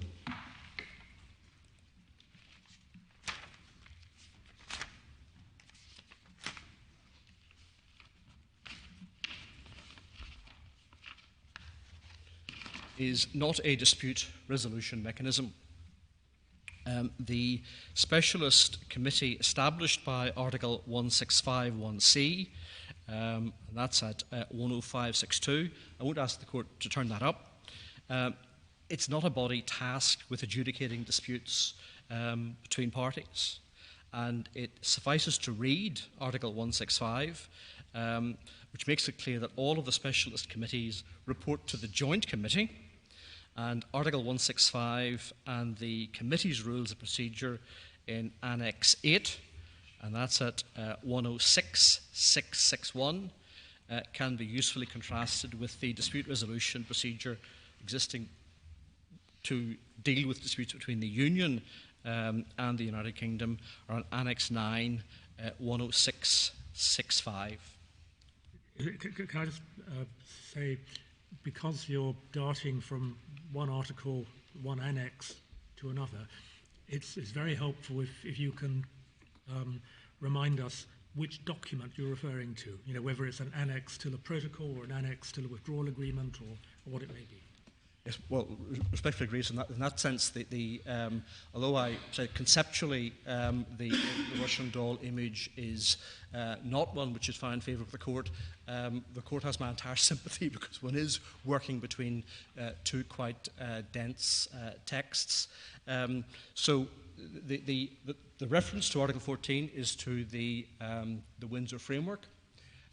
S6: is not a dispute resolution mechanism. The specialist committee established by Article 1651C, and that's at 10562. I won't ask the court to turn that up. It's not a body tasked with adjudicating disputes between parties, and it suffices to read Article 165, which makes it clear that all of the specialist committees report to the joint committee, and Article 165 and the committee's rules of procedure in Annex 8, and that's at 106661, can be usefully contrasted with the dispute resolution procedure existing to deal with disputes between the Union and the United Kingdom, or on Annex 9, 10665.
S3: Can I just say, because you're darting from one article, one annex to another, it's very helpful if you can remind us which document you're referring to, you know, whether it's an annex to the protocol or an annex to the withdrawal agreement or what it may be.
S6: Yes, well, respectfully agrees in that sense. Although I say conceptually the Russian doll image is not one which is found favourable with the court has my entire sympathy, because one is working between two quite dense texts. So the reference to Article 14 is to the Windsor Framework.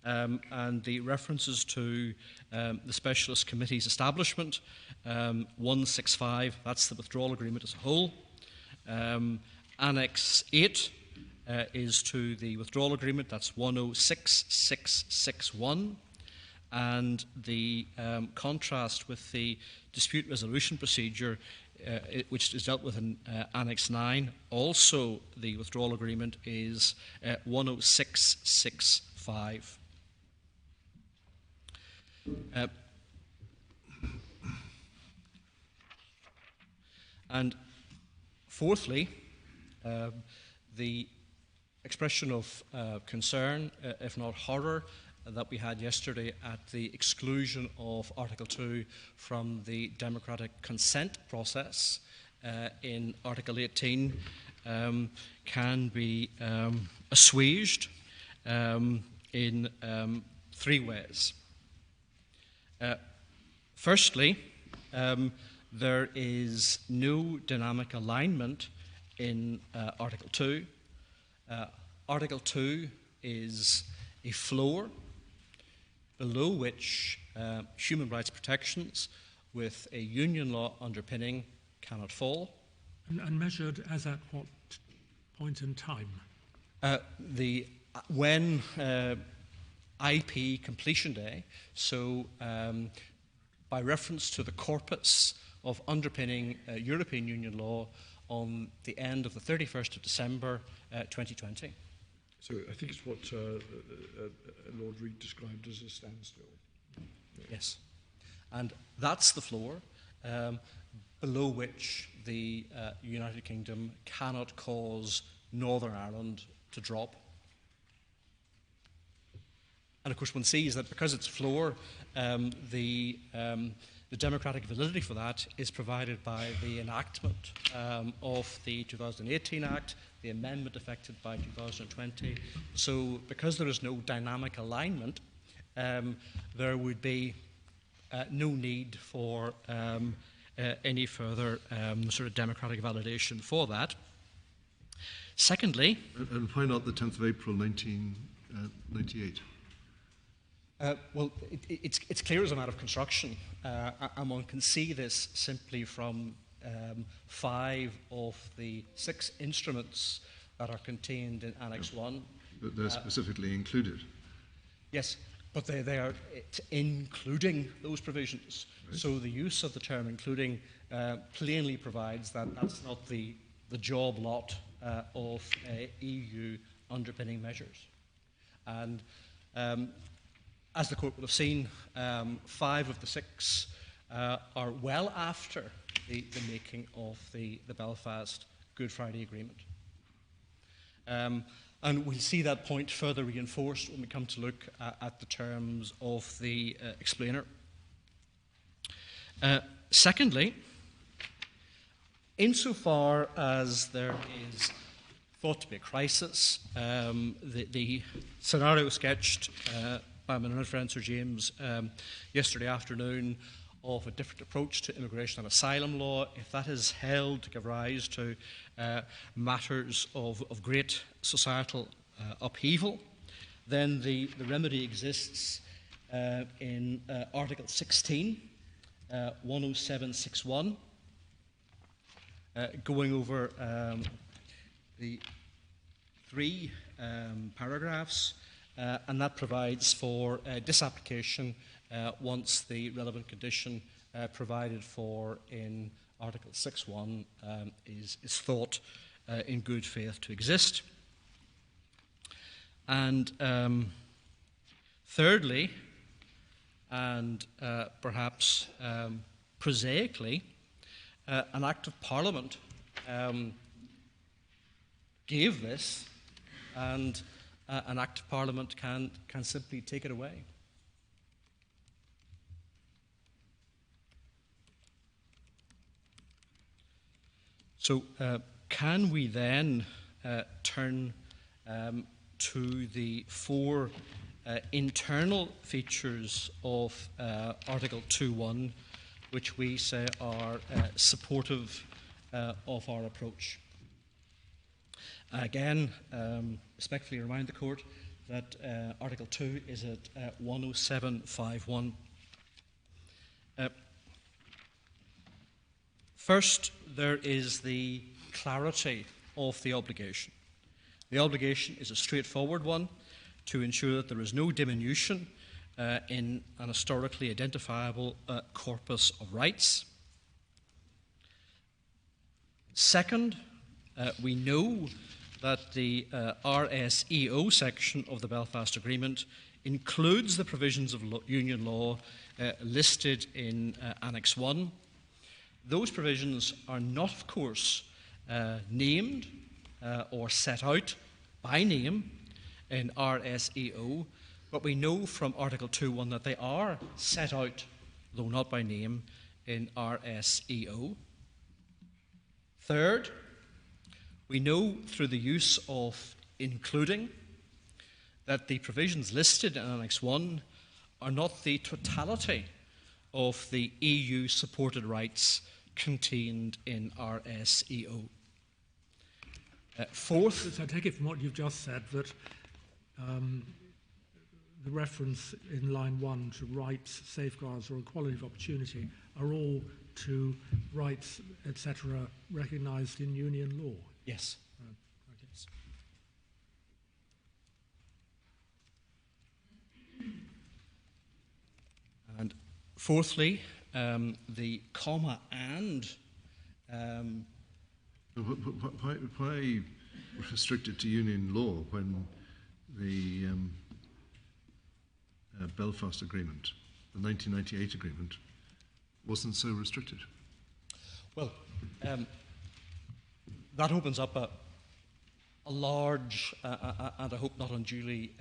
S6: And the references to the Specialist Committee's establishment, 165, that's the withdrawal agreement as a whole. Annex 8 is to the withdrawal agreement, that's 106661. And the contrast with the dispute resolution procedure, which is dealt with in Annex 9, also the withdrawal agreement is 10665. And fourthly, the expression of concern, if not horror, that we had yesterday at the exclusion of Article 2 from the democratic consent process in Article 18 can be assuaged in three ways. Firstly, there is no dynamic alignment in Article 2 Article 2 is a floor below which human rights protections with a union law underpinning cannot fall.
S3: And measured as at what point in time?
S6: When IP completion day, so by reference to the corpus of underpinning European Union law on the end of the 31st of December 2020.
S1: So I think it's what Lord Reid described as a standstill.
S6: Yes. And that's the floor below which the United Kingdom cannot cause Northern Ireland to drop. And of course one sees that because it's floor, the democratic validity for that is provided by the enactment of the 2018 Act, the amendment effected by 2020. So because there is no dynamic alignment, there would be no need for any further sort of democratic validation for that. Secondly...
S5: And why not the 10th of April 1998?
S6: Well, it's clear as a matter of construction, and one can see this simply from 5 of the 6 instruments that are contained in Annex 1.
S5: But they're specifically included.
S6: Yes, but they are including those provisions.
S5: Right.
S6: So the use of the term including plainly provides that that's not the job lot of EU underpinning measures. And as the court will have seen, 5 of the 6 are well after the making of the Belfast Good Friday Agreement. And we'll see that point further reinforced when we come to look at the terms of the explainer. Secondly, insofar as there is thought to be a crisis, the scenario sketched by my learned friend Sir James yesterday afternoon of a different approach to immigration and asylum law, if that is held to give rise to matters of great societal upheaval, then the remedy exists in Article 16, 10761, going over the 3 paragraphs, and that provides for disapplication once the relevant condition provided for in Article 6.1 is thought in good faith to exist. And thirdly, and perhaps prosaically, an Act of Parliament gave this, and an Act of Parliament can simply take it away. So can we then turn to the 4 internal features of Article 2.1, which we say are supportive of our approach? Again, respectfully remind the Court that Article 2 is at 10751. First, there is the clarity of the obligation. The obligation is a straightforward one to ensure that there is no diminution in an historically identifiable corpus of rights. Second, we know that the RSEO section of the Belfast Agreement includes the provisions of union law listed in Annex 1. Those provisions are not, of course, named or set out by name in RSEO, but we know from Article 2.1 that they are set out, though not by name, in RSEO. Third, we know through the use of including that the provisions listed in Annex 1 are not the totality of the EU-supported rights contained in RSEO. Fourth,
S3: So I take it from what you've just said that the reference in line 1 to rights, safeguards or equality of opportunity are all to rights, etc., recognised in union law.
S6: yes.
S3: Okay.
S6: And fourthly, the comma and
S5: Why restrict it to union law when the Belfast Agreement, the 1998 agreement, wasn't so restricted?
S6: Well, that opens up a large and I hope not unduly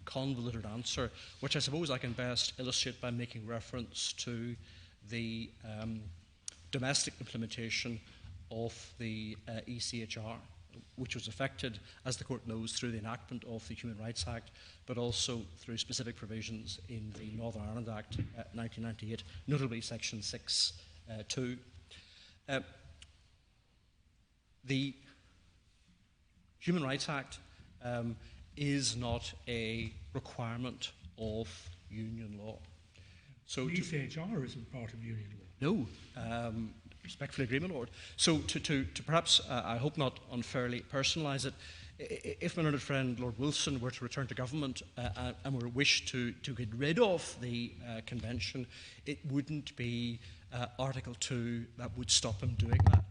S6: convoluted answer, which I suppose I can best illustrate by making reference to the domestic implementation of the ECHR, which was affected, as the Court knows, through the enactment of the Human Rights Act, but also through specific provisions in the Northern Ireland Act 1998, notably Section 6(2). The Human Rights Act is not a requirement of union law. So
S3: The ECHR isn't part of union law.
S6: no, respectfully agree, my Lord. So to perhaps, I hope not unfairly personalise it, if my learned friend Lord Wilson were to return to government and were wish to get rid of the convention, it wouldn't be Article 2 that would stop him doing that.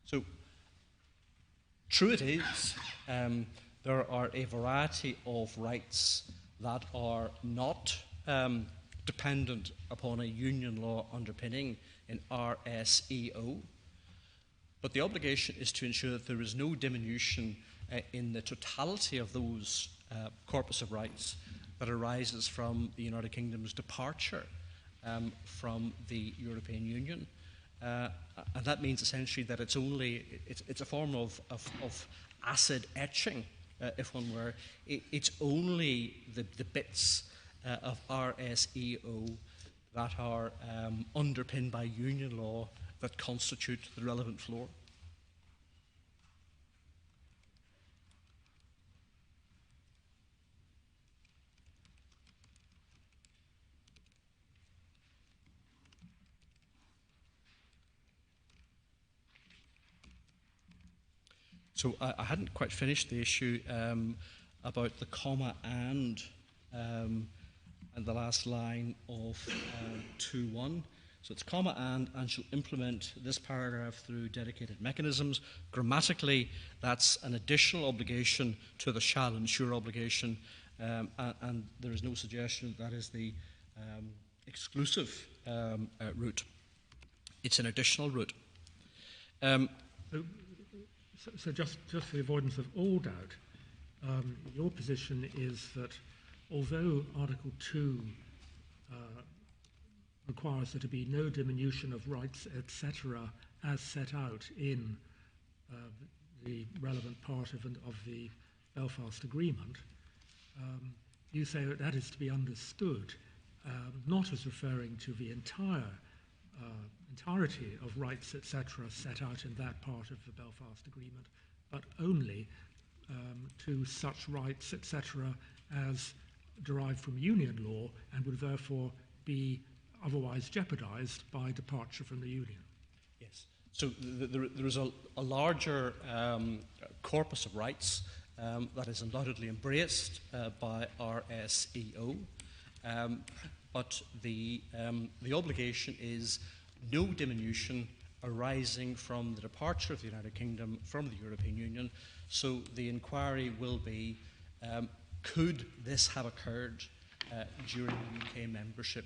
S6: So, true it is, there are a variety of rights that are not dependent upon a union law underpinning in RSEO, but the obligation is to ensure that there is no diminution in the totality of those corpus of rights that arises from the United Kingdom's departure from the European Union. And that means essentially that it's a form of acid etching, if one were. It's only the bits of RSEO that are underpinned by union law that constitute the relevant floor. So I hadn't quite finished the issue about the comma and the last line of 2.1. So it's comma and shall implement this paragraph through dedicated mechanisms. Grammatically, that's an additional obligation to the shall ensure obligation, and there is no suggestion that is the exclusive route. It's an additional route.
S3: So just for the avoidance of all doubt, your position is that although Article 2 requires there to be no diminution of rights, etc., as set out in the relevant part of the Belfast Agreement, you say that that is to be understood not as referring to the entirety of rights, etc., set out in that part of the Belfast Agreement, but only to such rights, etc., as derived from union law and would therefore be otherwise jeopardised by departure from the union.
S6: Yes. So there is a larger corpus of rights that is undoubtedly embraced by RSEO, but the obligation is no diminution arising from the departure of the United Kingdom from the European Union. So the inquiry will be, could this have occurred during UK membership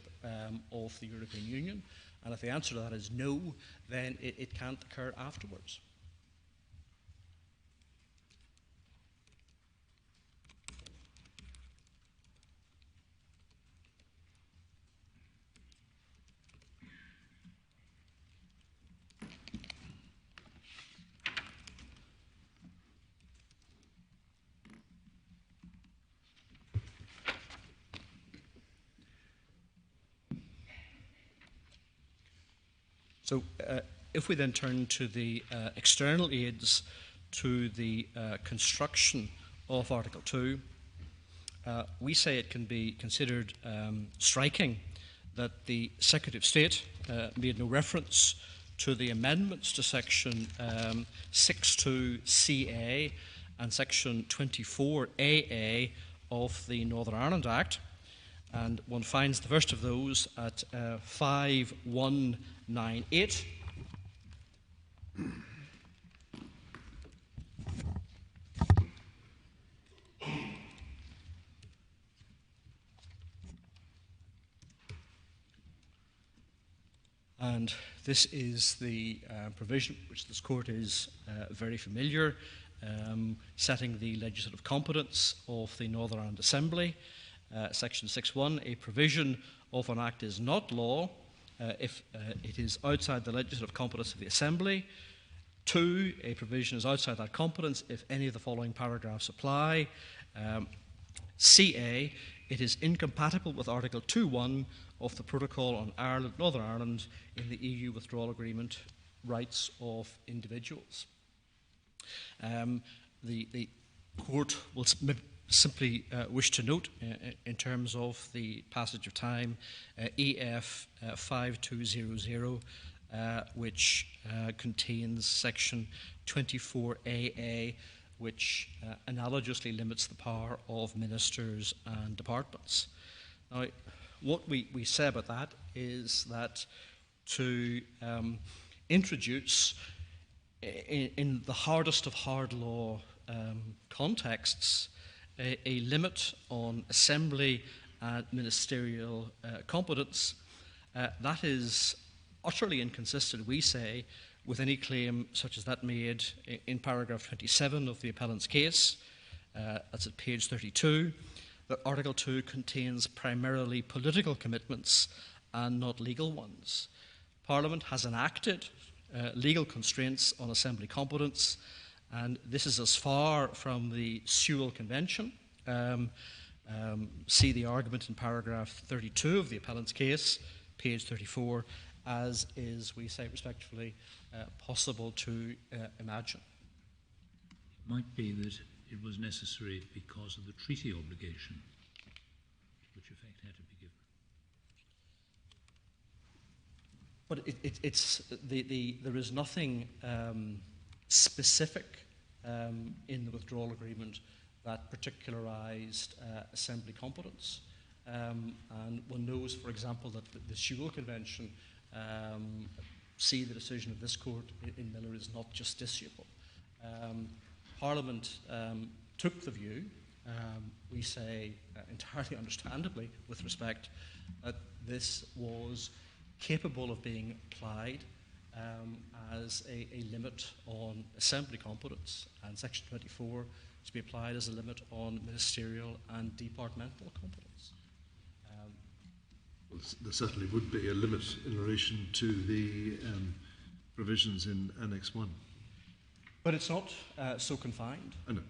S6: of the European Union? And if the answer to that is no, then it can't occur afterwards. So if we then turn to the external aids to the construction of Article 2, we say it can be considered striking that the Secretary of State made no reference to the amendments to Section 62CA and Section 24AA of the Northern Ireland Act, and one finds the first of those at 5198. And this is the provision which this court is very familiar, setting the legislative competence of the Northern Ireland Assembly. Section 6.1, a provision of an act is not law if it is outside the legislative competence of the Assembly. 2, a provision is outside that competence if any of the following paragraphs apply. CA, it is incompatible with Article 2.1 of the Protocol on Ireland, Northern Ireland in the EU Withdrawal Agreement, rights of individuals. The court will simply wish to note, in terms of the passage of time, EF 5200, which contains Section 24AA, which analogously limits the power of ministers and departments. Now, what we say about that is that to introduce, in the hardest of hard law contexts, a limit on assembly and ministerial competence, that is utterly inconsistent, we say, with any claim such as that made in paragraph 27 of the appellant's case. That's at page 32, that Article 2 contains primarily political commitments and not legal ones. Parliament has enacted legal constraints on assembly competence, and this is as far from the Sewell Convention. See the argument in paragraph 32 of the appellant's case, page 34, as is, we say respectfully, possible to imagine.
S4: It might be that it was necessary because of the treaty obligation, which effect had to be given.
S6: But there is nothing specific in the withdrawal agreement that particularised assembly competence. And one knows, for example, that the Sewell Convention, see the decision of this court in Miller, is not justiciable. Parliament took the view, we say entirely understandably with respect, that this was capable of being applied as a limit on assembly competence, and Section 24 to be applied as a limit on ministerial and departmental competence.
S5: Well, there certainly would be a limit in relation to the provisions in Annex 1.
S6: But it's not so confined.
S5: I know.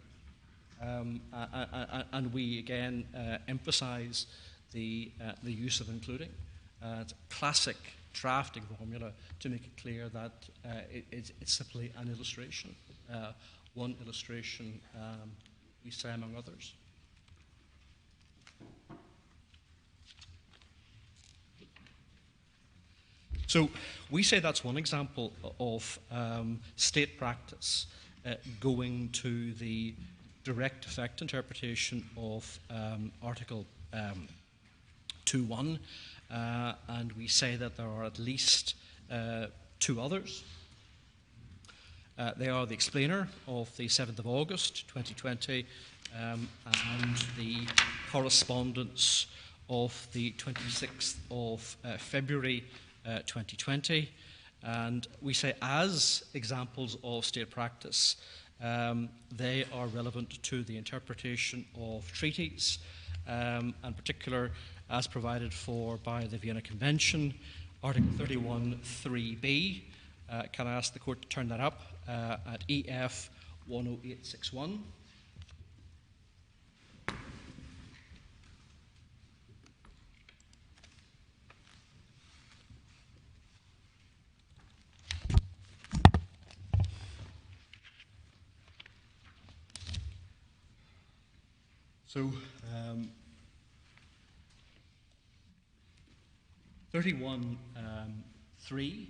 S6: And we again emphasise the use of including. Classic drafting formula to make it clear that it's simply an illustration. One illustration, we say, among others. So we say that's one example of state practice going to the direct effect interpretation of Article 2.1, and we say that there are at least 2 others. They are the explainer of the 7th of August 2020 and the correspondence of the 26th of February 2020. And we say, as examples of state practice, they are relevant to the interpretation of treaties, and particular as provided for by the Vienna Convention, Article 31(3)(b). Can I ask the Court to turn that up at EF 10861? So, 31.3,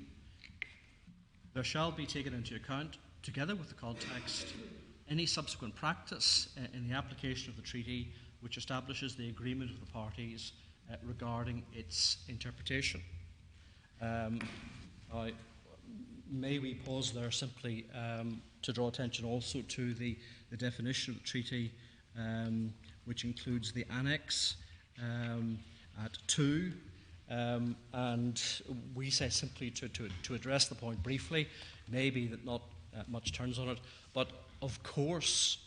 S6: there shall be taken into account, together with the context, any subsequent practice in the application of the treaty which establishes the agreement of the parties regarding its interpretation. May we pause there simply to draw attention also to the definition of the treaty, which includes the annex at 2. And we say simply to address the point briefly, maybe that not much turns on it, but of course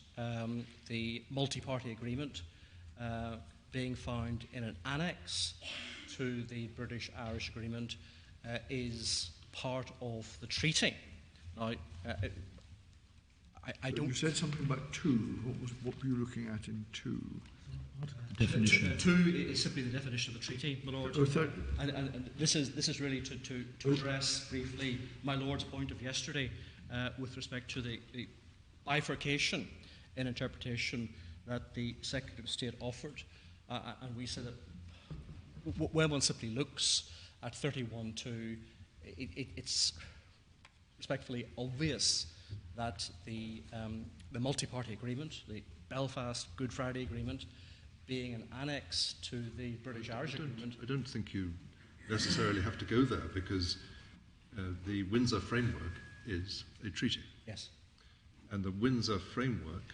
S6: the multi-party agreement being found in an annex to the British-Irish agreement is part of the treaty. Now, I don't...
S1: You said something about 2. What were you looking at in 2?
S4: Definition.
S6: 2 is simply the definition of the treaty, my Lord. And this is really to address briefly my Lord's point of yesterday with respect to the bifurcation in interpretation that the Secretary of State offered. And we say that when one simply looks at 31.2, it's respectfully obvious that the multi-party agreement, the Belfast Good Friday Agreement, being an annex to the British-Irish agreement.
S5: I don't think you necessarily have to go there, because the Windsor Framework is a treaty.
S6: Yes.
S5: And the Windsor Framework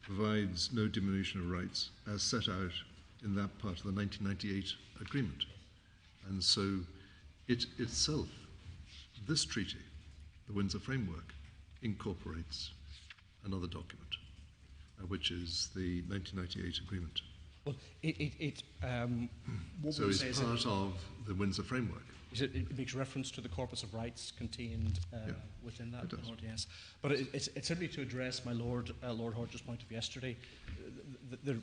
S5: provides no diminution of rights as set out in that part of the 1998 agreement. And so it itself, this treaty, the Windsor Framework, incorporates another document, which is the 1998 agreement.
S6: Well,
S5: So it's part of the Windsor Framework.
S6: It makes reference to the corpus of rights contained within that.
S5: It does.
S6: Lord, yes. But it's simply to address my Lord, Lord Hodge's point of yesterday.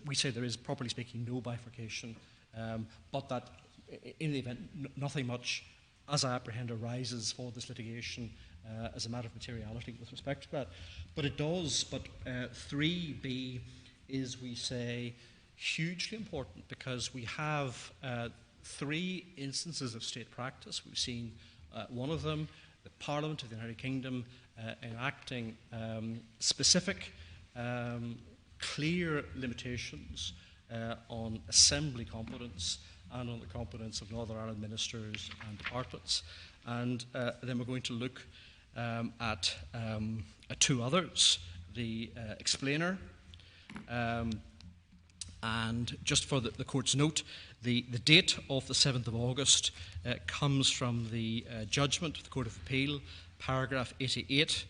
S6: We say there is, properly speaking, no bifurcation, but that in the event nothing much, as I apprehend, arises for this litigation as a matter of materiality with respect to that. But it does. But 3B is, we say, hugely important, because we have 3 instances of state practice. We've seen one of them, the Parliament of the United Kingdom enacting specific, clear limitations on assembly competence and on the competence of Northern Ireland ministers and departments. And then we're going to look at 2 others, the explainer, and just for the Court's note, the date of the 7th of August comes from the judgment of the Court of Appeal, paragraph 88,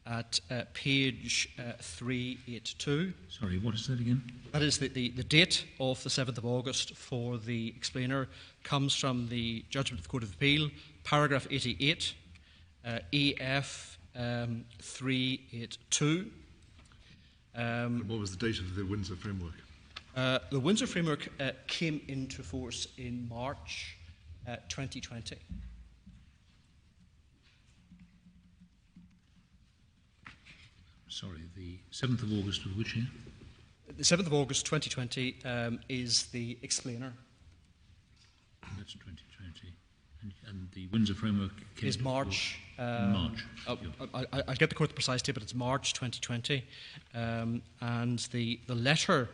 S6: at page 382.
S4: Sorry, what is that again?
S6: That is the date of the 7th of August for the explainer comes from the judgment of the Court of Appeal, paragraph 88, EF 382.
S5: And what was the date of the Windsor Framework?
S6: The Windsor Framework came into force in March 2020.
S4: Sorry, the 7th of August of which year?
S6: The 7th of August 2020 is the explainer.
S4: That's 2020. And the Windsor Framework came
S6: Is March.
S4: March.
S6: I'll get the Court the precise date, but it's March 2020. And the letter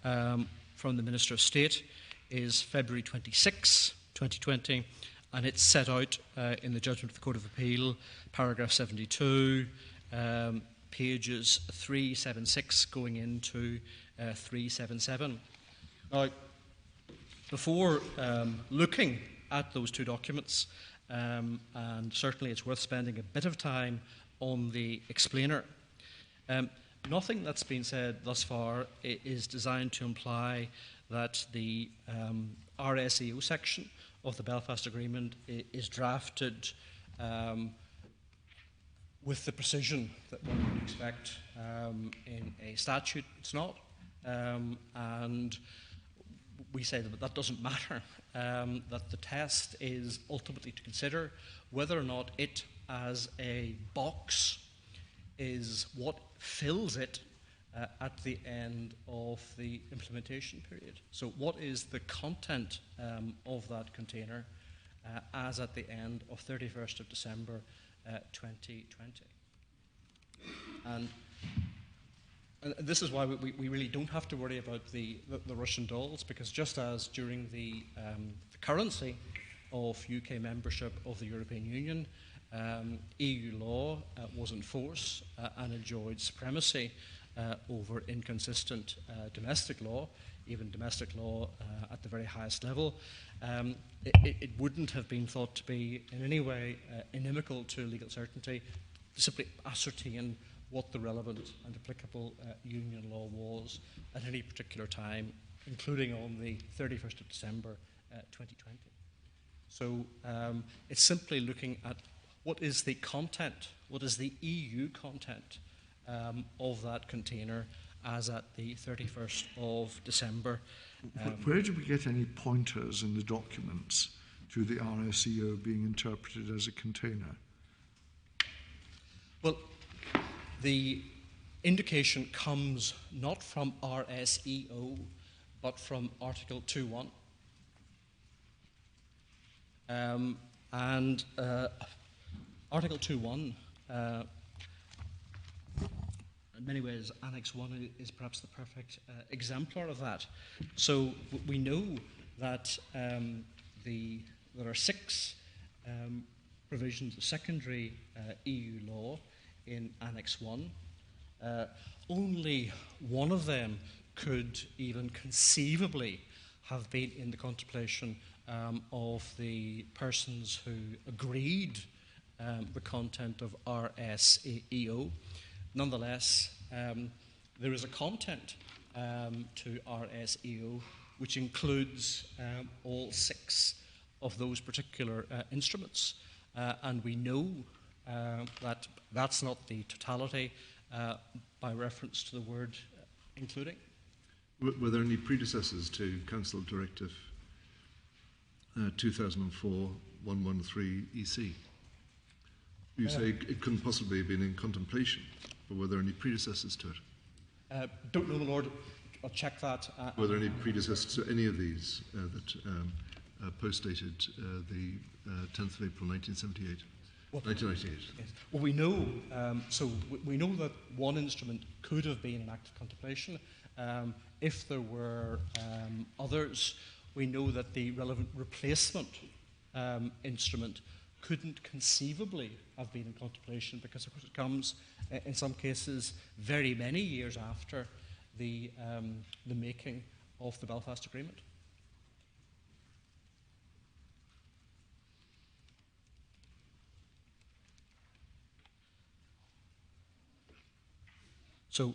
S6: from the Minister of State is February 26, 2020, and it's set out in the judgment of the Court of Appeal, paragraph 72, pages 376 going into 377. Now, before looking at those 2 documents, and certainly it's worth spending a bit of time on the explainer, nothing that's been said thus far is designed to imply that the RSEO section of the Belfast Agreement is drafted with the precision that one would expect in a statute. It's not. And we say that that doesn't matter, that the test is ultimately to consider whether or not it as a box is what fills it at the end of the implementation period. So what is the content of that container as at the end of 31st of December 2020? And this is why we really don't have to worry about the Russian dolls, because just as during the currency of UK membership of the European Union, EU law was in force and enjoyed supremacy over inconsistent domestic law, even domestic law at the very highest level, it wouldn't have been thought to be in any way inimical to legal certainty to simply ascertain what the relevant and applicable union law was at any particular time, including on the 31st of December 2020. So it's simply looking at what is the content, what is the EU content of that container as at the 31st of December.
S1: Where do we get any pointers in the documents to the RSEO being interpreted as a container?
S6: Well, the indication comes not from RSEO, but from Article 2.1. And Article 2.1, in many ways, Annex 1 is perhaps the perfect exemplar of that. So we know that there are 6 provisions of secondary EU law in Annex 1. Only one of them could even conceivably have been in the contemplation of the persons who agreed the content of RSEO. Nonetheless, there is a content to RSEO which includes all 6 of those particular instruments. And we know that that's not the totality by reference to the word including.
S5: Were there any predecessors to Council Directive 2004-113 EC? You say it couldn't possibly have been in contemplation, but were there any predecessors to it?
S6: Don't know, my Lord. I'll check that.
S5: Were there any predecessors to any of these that post-dated the 10th of April 1978? 1998.
S6: Yes. Well, we know. We know that one instrument could have been an act of contemplation. If there were others, we know that the relevant replacement instrument couldn't conceivably have been in contemplation, because of course it comes in some cases very many years after the making of the Belfast Agreement. So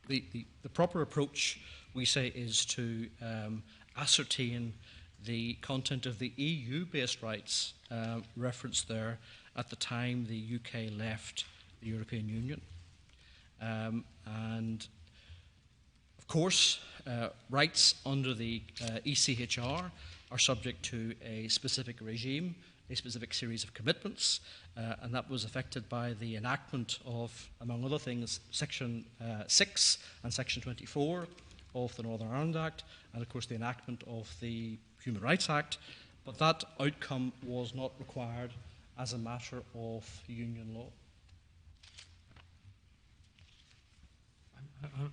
S6: the proper approach, we say, is to ascertain the content of the EU-based rights referenced there at the time the UK left the European Union. And of course, rights under the ECHR are subject to a specific regime, a specific series of commitments, and that was affected by the enactment of, among other things, Section 6 and Section 24 of the Northern Ireland Act, and of course the enactment of the Human Rights Act, but that outcome was not required as a matter of union law.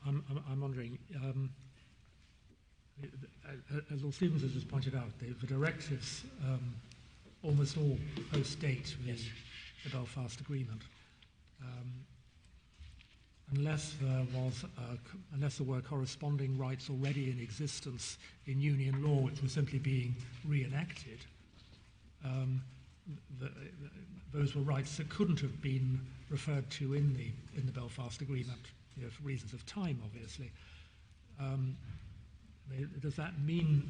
S3: I'm wondering, as Lord Stevens has just pointed out, the directives almost all post-date the Belfast Agreement, unless there were corresponding rights already in existence in union law, which were simply being reenacted. Those were rights that couldn't have been referred to in the Belfast Agreement, for reasons of time, obviously. Does that mean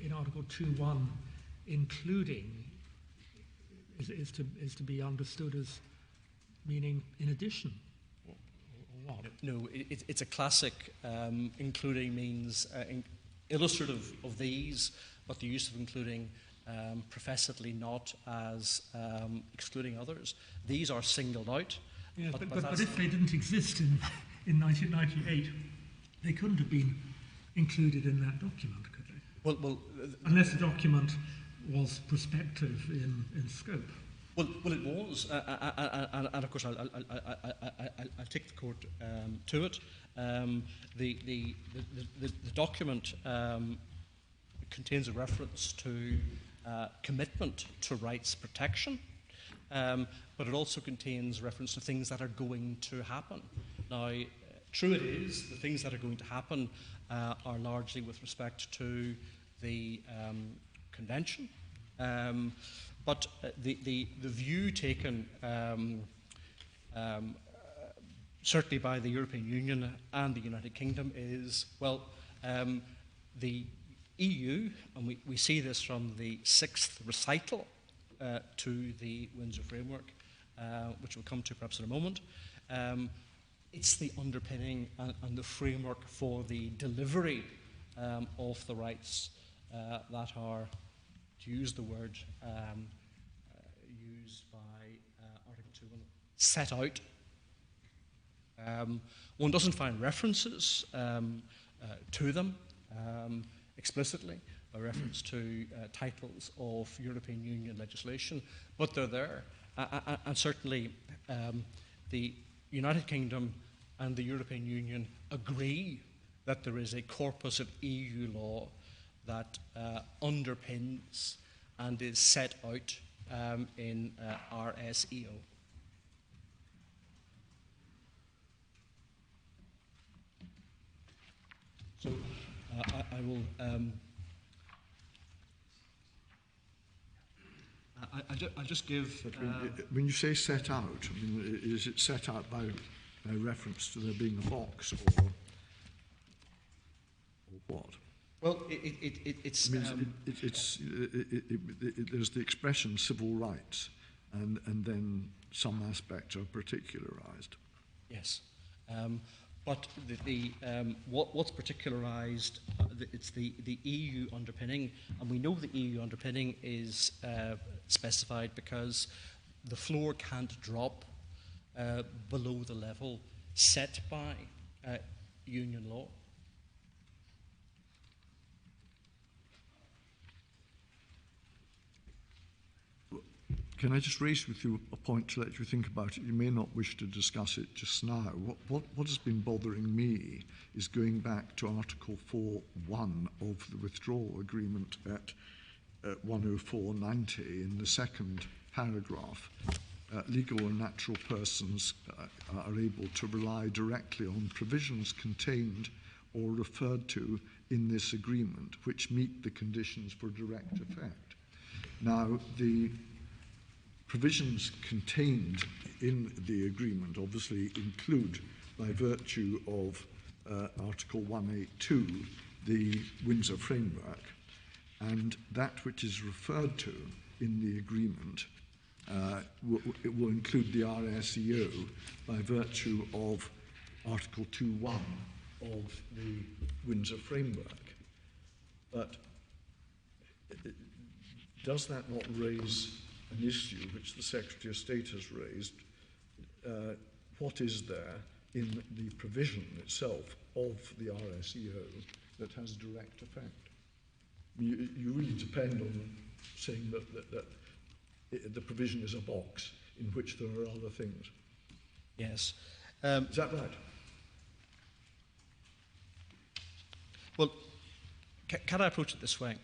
S3: in Article 2.1, including is to be understood as meaning in addition, or what?
S6: No, it's a classic. Including means illustrative of these, but the use of including professedly not as excluding others. These are singled out.
S3: Yes, but if they didn't exist in 1998, they couldn't have been included in that document, could they?
S6: Well,
S3: unless the document was prospective in scope.
S6: Well, it was, and of course I'll take the court to it. The document contains a reference to commitment to rights protection, but it also contains reference to things that are going to happen. Now, true it is, the things that are going to happen are largely with respect to the convention. But the view taken certainly by the European Union and the United Kingdom is, well, the EU, and we see this from the 6th recital to the Windsor Framework, which we'll come to perhaps in a moment, it's the underpinning and the framework for the delivery of the rights that are, to use the word used by Article 2.1, set out. One doesn't find references to them explicitly by reference to titles of European Union legislation, but they're there. And certainly the United Kingdom and the European Union agree that there is a corpus of EU law that underpins and is set out in RSEO. So I will. I'll just give.
S1: When you say set out, I mean, is it set out by reference to there being a box, or what?
S6: Well, it's.
S1: I mean, there's the expression civil rights, and then some aspect are particularised.
S6: Yes, but what's particularised? It's the EU underpinning, and we know the EU underpinning is specified because the floor can't drop below the level set by union law.
S1: Can I just raise with you a point to let you think about it? You may not wish to discuss it just now. What has been bothering me is going back to Article 4.1 of the withdrawal agreement at 104.90 in the second paragraph. Legal and natural persons are able to rely directly on provisions contained or referred to in this agreement which meet the conditions for direct effect. Now, the provisions contained in the agreement obviously include, by virtue of Article 182, the Windsor Framework, and that which is referred to in the agreement it will include the RSEO by virtue of Article 2.1 of the Windsor Framework. But does that not raise an issue which the Secretary of State has raised? What is there in the provision itself of the RSEO that has direct effect? You really depend on saying that the provision is a box in which there are other things.
S6: Yes.
S1: Is that right?
S6: Well, can I approach it this way?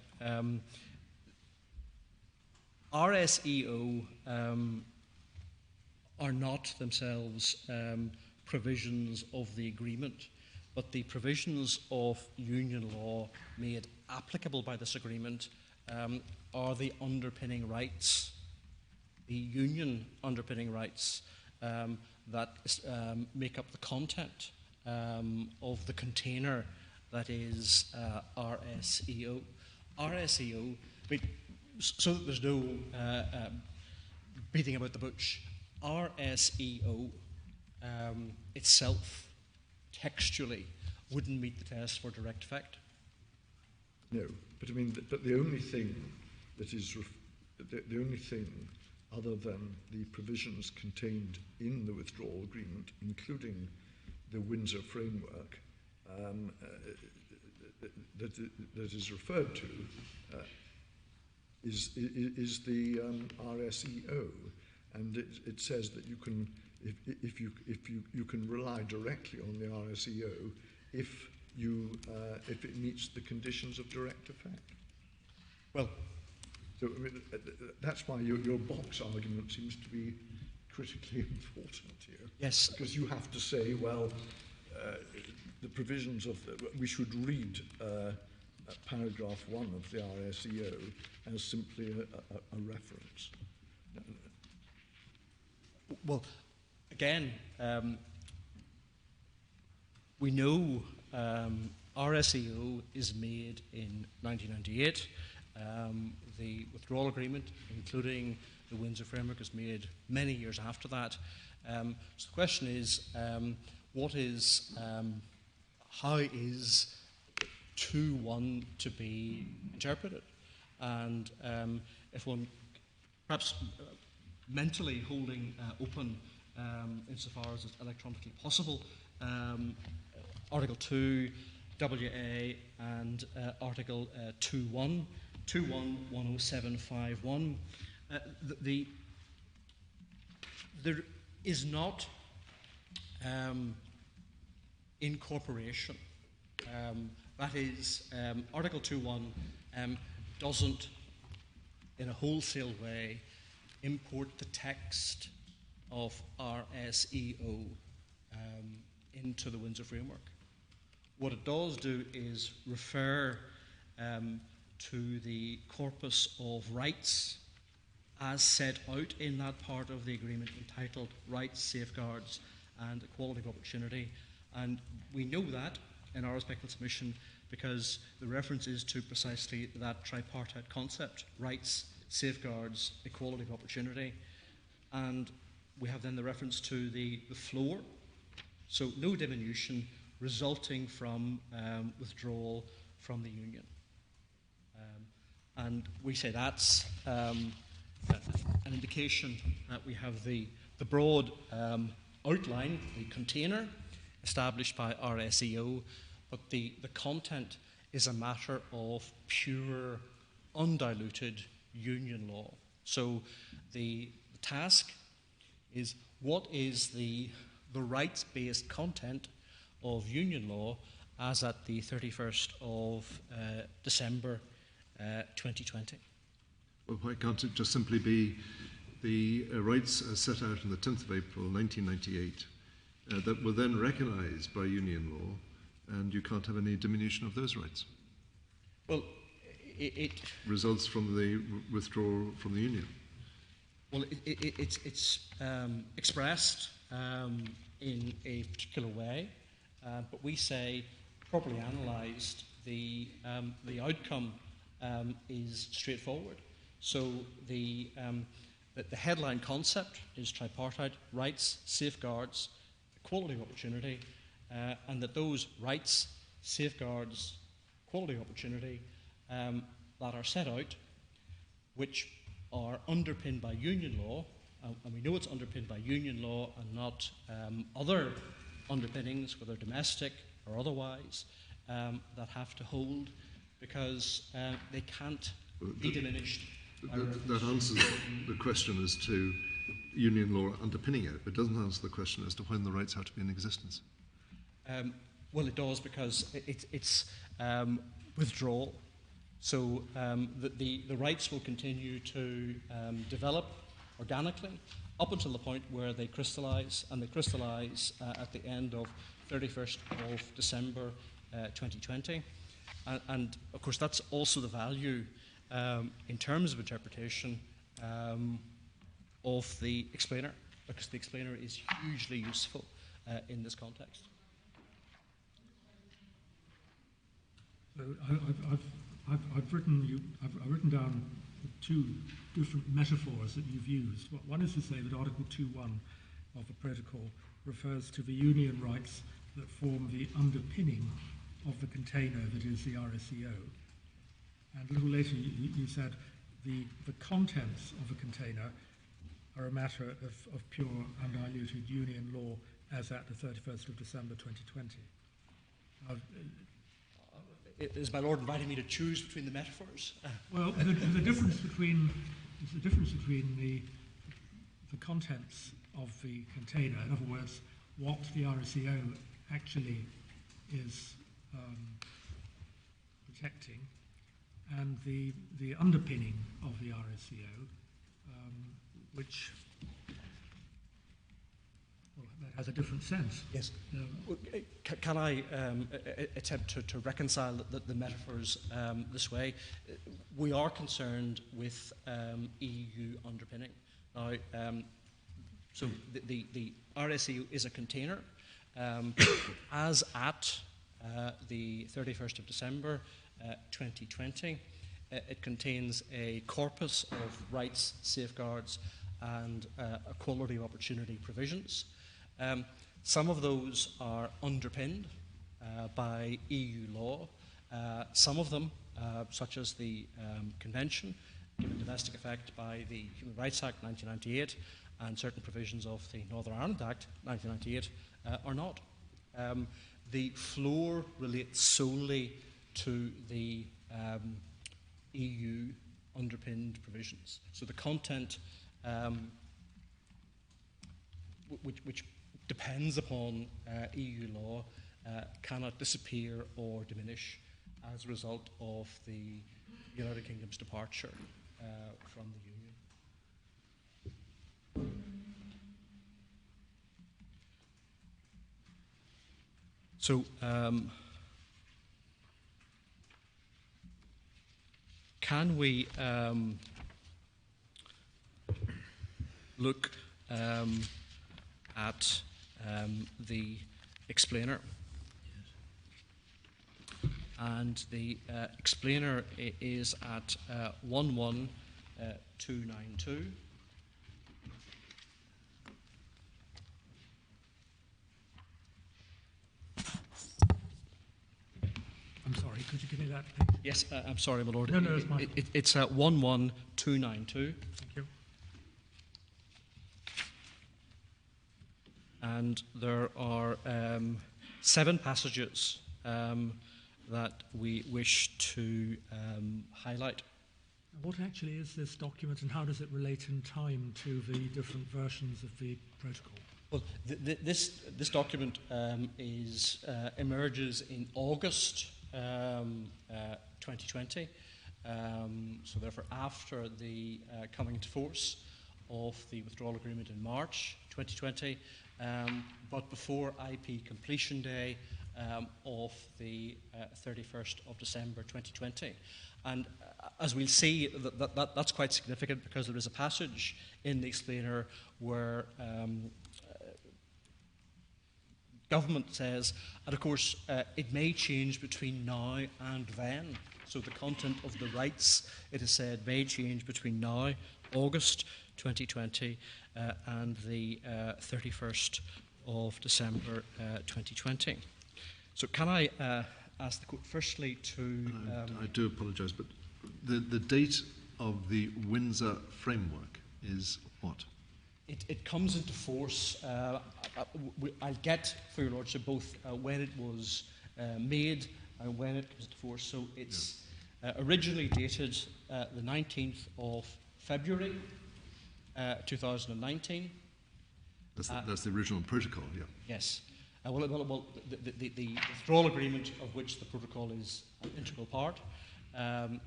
S6: RSEO are not themselves provisions of the agreement, but the provisions of union law made applicable by this agreement are the underpinning rights, the union underpinning rights that make up the content of the container that is RSEO. RSEO, so that there's no beating about the bush, RSEO itself, textually, wouldn't meet the test for direct effect.
S1: No, but I mean, but the only thing that is the only thing other than the provisions contained in the withdrawal agreement, including the Windsor Framework that is referred to is the RSEO, and it says that you can, if you can rely directly on the RSEO if it meets the conditions of direct effect.
S6: Well,
S1: so I mean, that's why your box argument seems to be critically important here.
S6: yes.
S1: Because you have to say, well, the provisions of we should read paragraph 1 of the RSEO as simply a reference.
S6: Well, again, we know RSEO is made in 1998. The withdrawal agreement, including the Windsor Framework, is made many years after that. So the question is, how is 2.1 to be interpreted? And if one perhaps mentally holding open, insofar as it's electronically possible, Article 2, WA, and Article 2.1, 2.1.10751, there is not incorporation. That is, Article 2.1 doesn't, in a wholesale way, import the text of RSEO into the Windsor Framework. What it does do is refer to the corpus of rights as set out in that part of the agreement entitled Rights, Safeguards and Equality of Opportunity. And we know that in our respectful submission because the reference is to precisely that tripartite concept, rights, safeguards, equality of opportunity. And we have then the reference to the floor, so no diminution resulting from withdrawal from the union. And we say that's an indication that we have the broad outline, the container established by RSEO, but the content is a matter of pure, undiluted union law. So the task is, what is the rights-based content of union law as at the 31st of December 2020?
S5: Well, why can't it just simply be the rights as set out on the 10th of April 1998 that were then recognised by union law, and you can't have any diminution of those rights?
S6: Well, it
S5: results from the withdrawal from the union.
S6: Well, it's expressed in a particular way, but we say, properly analysed, the outcome is straightforward. So the headline concept is tripartite, rights, safeguards, equality of opportunity, and that those rights, safeguards, equality of opportunity that are set out, which are underpinned by union law, and we know it's underpinned by union law and not other underpinnings, whether domestic or otherwise, that have to hold because they can't be diminished.
S5: That answers the question as to union law underpinning it, but doesn't answer the question as to when the rights have to be in existence.
S6: Well, it does, because it's withdrawal. So the rights will continue to develop organically up until the point where they crystallise, and they crystallise at the end of 31st of December 2020. And of course, that's also the value in terms of interpretation of the explainer, because the explainer is hugely useful in this context.
S3: So I've written down two different metaphors that you've used. One is to say that Article 2.1 of the protocol refers to the union rights that form the underpinning of the container that is the RSEO. And a little later you said the contents of the container are a matter of pure undiluted union law as at the 31st of December 2020.
S6: Is my lord inviting me to choose between the metaphors?
S3: Well, the difference between the contents of the container, in other words, what the RSEO actually is protecting, and the underpinning of the RSEO, which has a different sense.
S6: Yes. Can I attempt to reconcile the metaphors this way? We are concerned with EU underpinning. Now, so the RSEU is a container. As at the 31st of December 2020, it contains a corpus of rights, safeguards, and equality of opportunity provisions. Some of those are underpinned by EU law. Some of them, such as the Convention, given domestic effect by the Human Rights Act 1998 and certain provisions of the Northern Ireland Act 1998, are not. The floor relates solely to the EU underpinned provisions. So the content which depends upon EU law cannot disappear or diminish as a result of the United Kingdom's departure from the Union. So, can we look at the explainer? And the explainer is at 11292.
S3: I'm sorry, could you give me that, please?
S6: Yes, I'm sorry, my lord.
S3: No, it's mine.
S6: It's at 11292.
S3: Thank you.
S6: And there are 7 passages that we wish to highlight.
S3: What actually is this document, and how does it relate in time to the different versions of the protocol?
S6: Well, this document emerges in August 2020, so therefore after the coming into force of the withdrawal agreement in March 2020, but before IP completion day of the 31st of December 2020. And as we'll see, that's quite significant because there is a passage in the explainer where government says, and of course it may change between now and then. So the content of the rights, it is said, may change between now, August 2020, and the 31st of December 2020. So can I ask the court firstly to...
S5: I do apologise, but the date of the Windsor Framework is what?
S6: It comes into force, I'll get, for your lordship, both when it was made and when it comes into force. So it's originally dated the 19th of February 2019.
S5: That's the original protocol, yeah.
S6: Yes. The withdrawal agreement, of which the protocol is an integral part,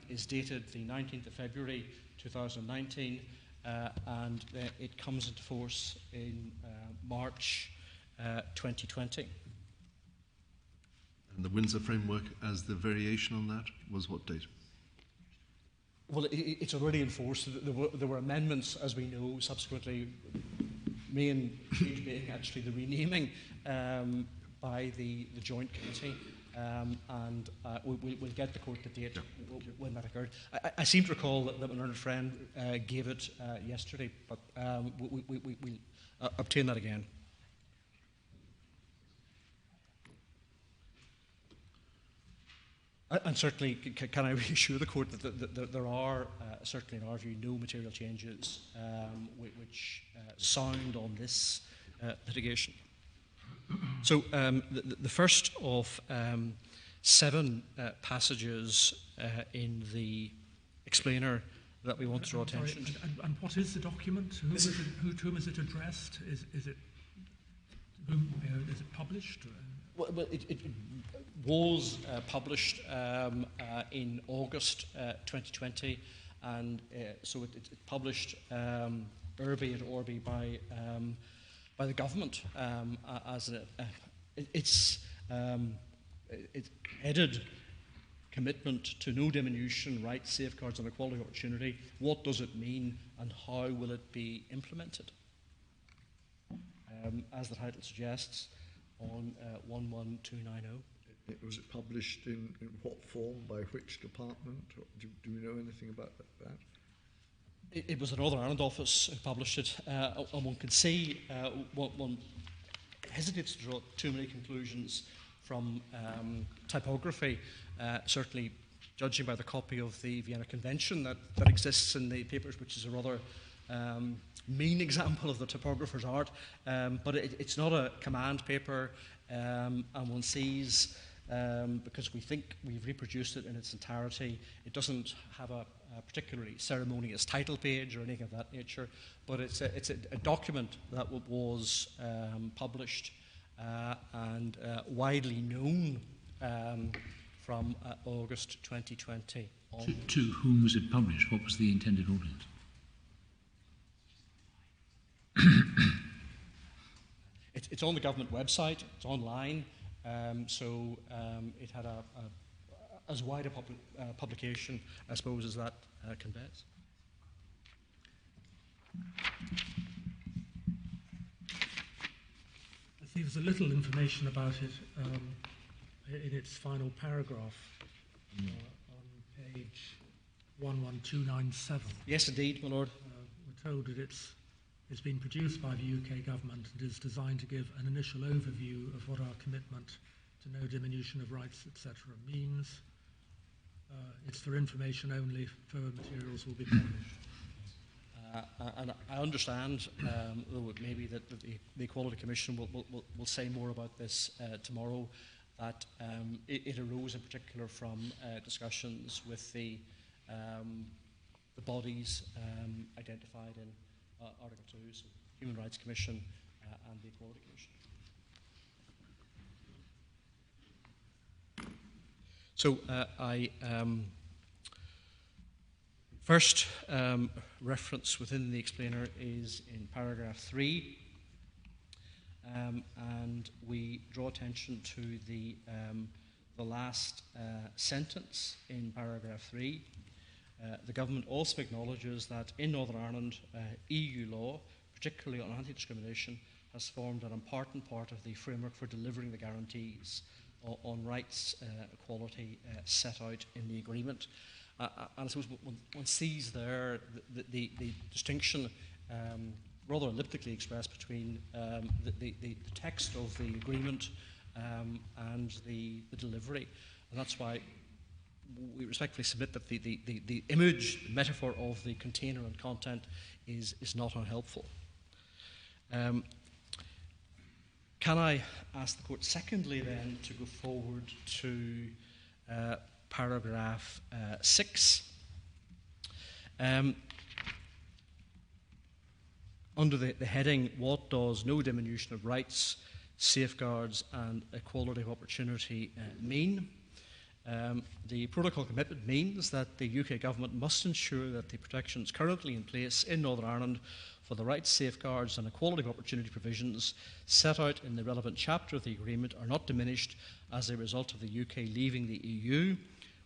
S6: is dated the 19th of February 2019, and it comes into force in March 2020.
S5: And the Windsor Framework, as the variation on that, was what date?
S6: Well, it's already in force. There were amendments, as we know, subsequently, main change being actually the renaming by the Joint Committee, and we'll get the court the date when that occurred. I seem to recall that my learned friend gave it yesterday, but we'll obtain that again. And certainly, can I reassure the court that there are, certainly in our view, no material changes which sound on this litigation. So the first of 7 passages in the explainer that we want to draw attention to.
S3: And what is the document? To whom is it addressed? Is it published?
S6: Well, it was published in August 2020, and so it's published urbi et orbi by the government as it's headed commitment to no diminution, rights, safeguards and equality of opportunity. What does it mean and how will it be implemented? As the title suggests, on 11290.
S1: Was it published in what form, by which department? Do we know anything about that?
S6: It was the Northern Ireland office who published it, and one can see, one hesitates to draw too many conclusions from typography, certainly judging by the copy of the Vienna Convention that exists in the papers, which is a rather mean example of the typographer's art, but it's not a command paper, and one sees, because we think we've reproduced it in its entirety, it doesn't have a particularly ceremonious title page or anything of that nature, but it's a document that was published and widely known from August 2020 on.
S4: To whom was it published? What was the intended audience?
S6: It's on the government website, it's online, so it had as wide a publication, I suppose, as that conveys.
S3: I see there's a little information about it in its final paragraph on page 11297.
S6: Yes, indeed, my lord.
S3: We're told that it's been produced by the UK government and is designed to give an initial overview of what our commitment to no diminution of rights, etc. means. It's for information only, further materials will be published.
S6: And I understand, though it may be that the Equality Commission will say more about this tomorrow, that it arose in particular from discussions with the bodies identified in Article 2, so Human Rights Commission and the Equality Commission. So I first reference within the explainer is in paragraph 3, and we draw attention to the last sentence in paragraph 3. The government also acknowledges that in Northern Ireland, EU law, particularly on anti-discrimination, has formed an important part of the framework for delivering the guarantees on rights equality set out in the agreement. And I suppose one sees there the distinction rather elliptically expressed between the text of the agreement and the delivery. And that's why we respectfully submit that the image, the metaphor of the container and content is not unhelpful. Can I ask the court, secondly, then, to go forward to paragraph 6? Under the heading, what does no diminution of rights, safeguards and equality of opportunity mean? The protocol commitment means that the UK government must ensure that the protections currently in place in Northern Ireland for the rights, safeguards and equality of opportunity provisions set out in the relevant chapter of the agreement are not diminished as a result of the UK leaving the EU.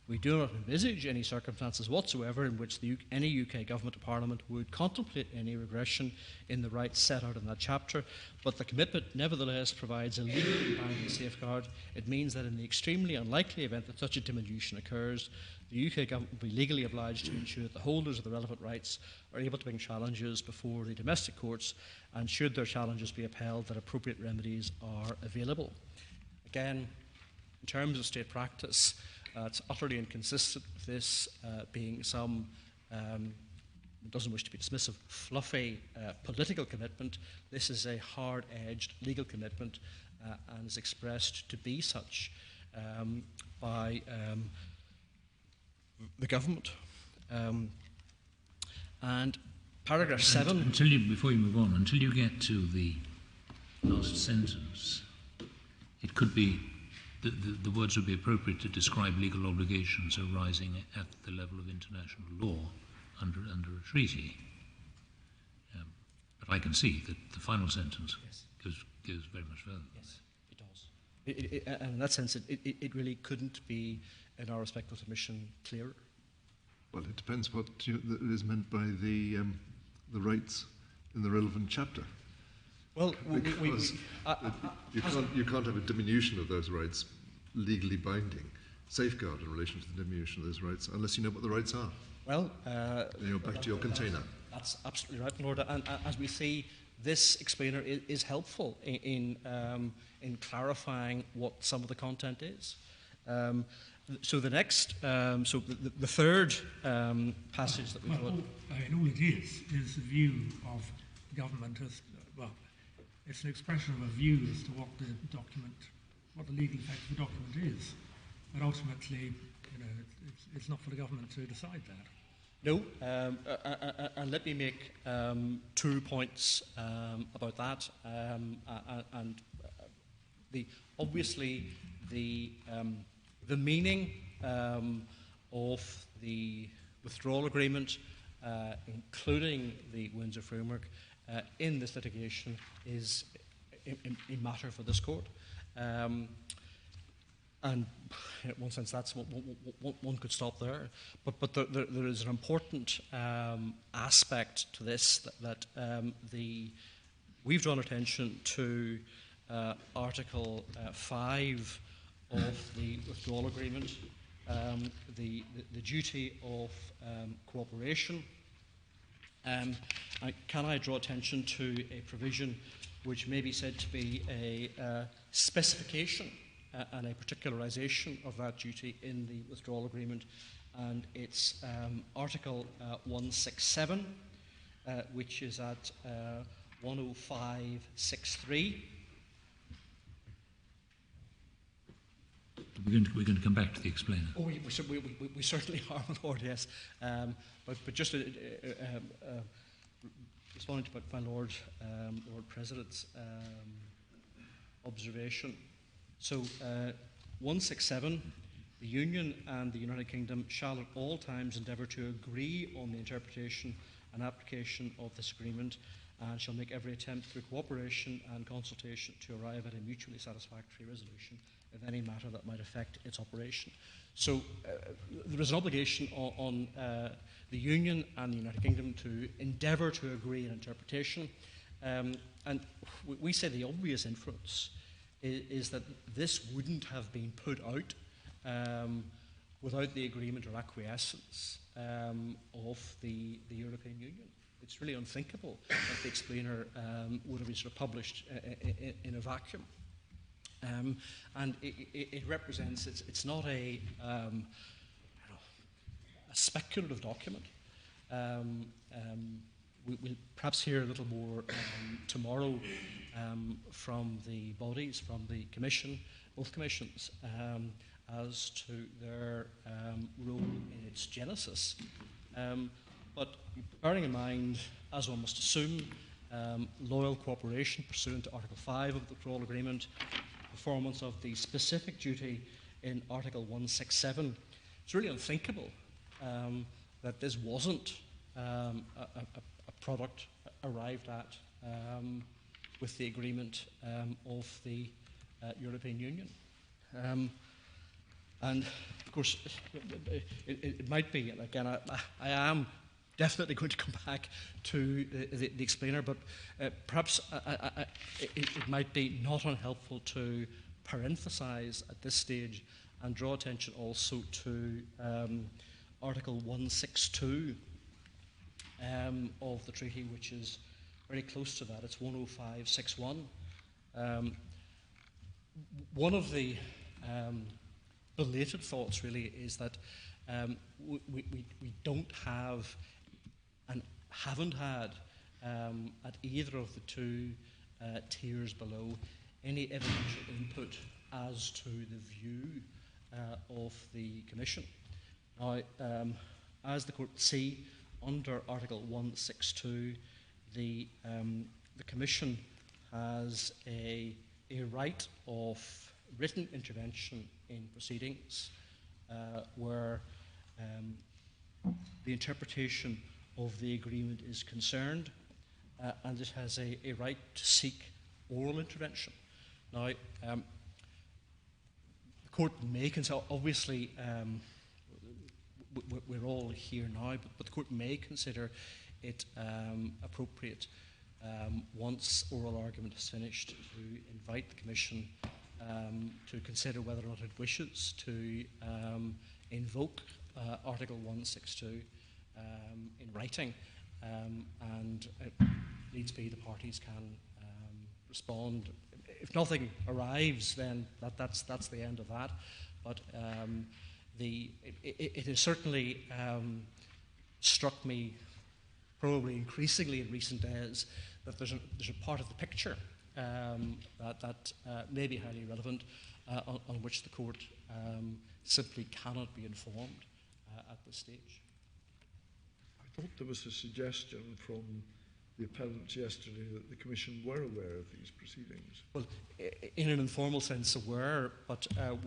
S6: We do not envisage any circumstances whatsoever in which any UK government or parliament would contemplate any regression in the rights set out in that chapter, but the commitment nevertheless provides a legally binding safeguard. It means that in the extremely unlikely event that such a diminution occurs, the UK government will be legally obliged to ensure that the holders of the relevant rights are able to bring challenges before the domestic courts, and should their challenges be upheld, that appropriate remedies are available. Again, in terms of state practice, it's utterly inconsistent with this being some, doesn't wish to be dismissive, fluffy political commitment. This is a hard-edged legal commitment and is expressed to be such by the government. And paragraph 7...
S4: Before you move on, until you get to the last sentence, it could be, the words would be appropriate to describe legal obligations arising at the level of international law under a treaty. But I can see that the final sentence goes very much further.
S6: Yes, it does. And in that sense, it really couldn't be, in our respectful submission, clearer.
S5: Well, it depends what is meant by the rights in the relevant chapter.
S6: Well,
S5: you can't have a diminution of those rights legally binding, safeguard in relation to the diminution of those rights, unless you know what the rights are.
S6: Well,
S5: then you're back to your container.
S6: That's absolutely right, Lord. And as we see, this explainer is helpful in clarifying what some of the content is. So the next, the third passage that we thought...
S3: all it is a view of the government as, well, it's an expression of a view as to what the document, what the legal effect of the document is. But ultimately, it's not for the government to decide that.
S6: No, and let me make 2 points about that. Obviously the meaning of the withdrawal agreement, including the Windsor Framework, in this litigation is a matter for this court. And in one sense, that's one could stop there. But there is an important aspect to this that we've drawn attention to Article 5 of the withdrawal agreement, the duty of cooperation. Can I draw attention to a provision which may be said to be a specification and a particularisation of that duty in the withdrawal agreement, and it's Article 167, which is at 10563.
S4: We're going to come back to the explainer.
S6: Oh, we certainly are, my Lord, yes. But just responding to my Lord President's observation. So, 167, the Union and the United Kingdom shall at all times endeavour to agree on the interpretation and application of this agreement, and shall make every attempt through cooperation and consultation to arrive at a mutually satisfactory resolution of any matter that might affect its operation. So there is an obligation on the Union and the United Kingdom to endeavour to agree an interpretation. And we say the obvious inference is that this wouldn't have been put out without the agreement or acquiescence of the European Union. It's really unthinkable that the explainer would have been sort of published in a vacuum. And it represents, it's not a speculative document. We'll perhaps hear a little more tomorrow from the bodies, from the Commission, both commissions, as to their role in its genesis. But bearing in mind, as one must assume, loyal cooperation pursuant to Article 5 of the withdrawal agreement, performance of the specific duty in Article 167, it's really unthinkable that this wasn't a product arrived at with the agreement of the European Union. And of course, it might be, and again, I am definitely going to come back to the explainer, but perhaps it might be not unhelpful to parenthesise at this stage and draw attention also to Article 162 of the treaty, which is very close to that. It's 10561. One of the belated thoughts really is that we don't have and haven't had at either of the two tiers below any evidential input as to the view of the Commission. Now, as the Court will see, under Article 162, the Commission has a right of written intervention in proceedings where the interpretation of the agreement is concerned, and it has a right to seek oral intervention. Now, the Court may consider, obviously, we're all here now, but the Court may consider it appropriate, once oral argument is finished, to invite the Commission to consider whether or not it wishes to invoke Article 162 in writing, and needs be the parties can respond. If nothing arrives, then that's the end of that. But it has certainly struck me, probably increasingly in recent days, that there's a part of the picture that may be highly relevant, on which the Court simply cannot be informed at this stage.
S1: I thought there was a suggestion from the appellants yesterday that the Commission were aware of these proceedings.
S6: Well, in an informal sense aware, but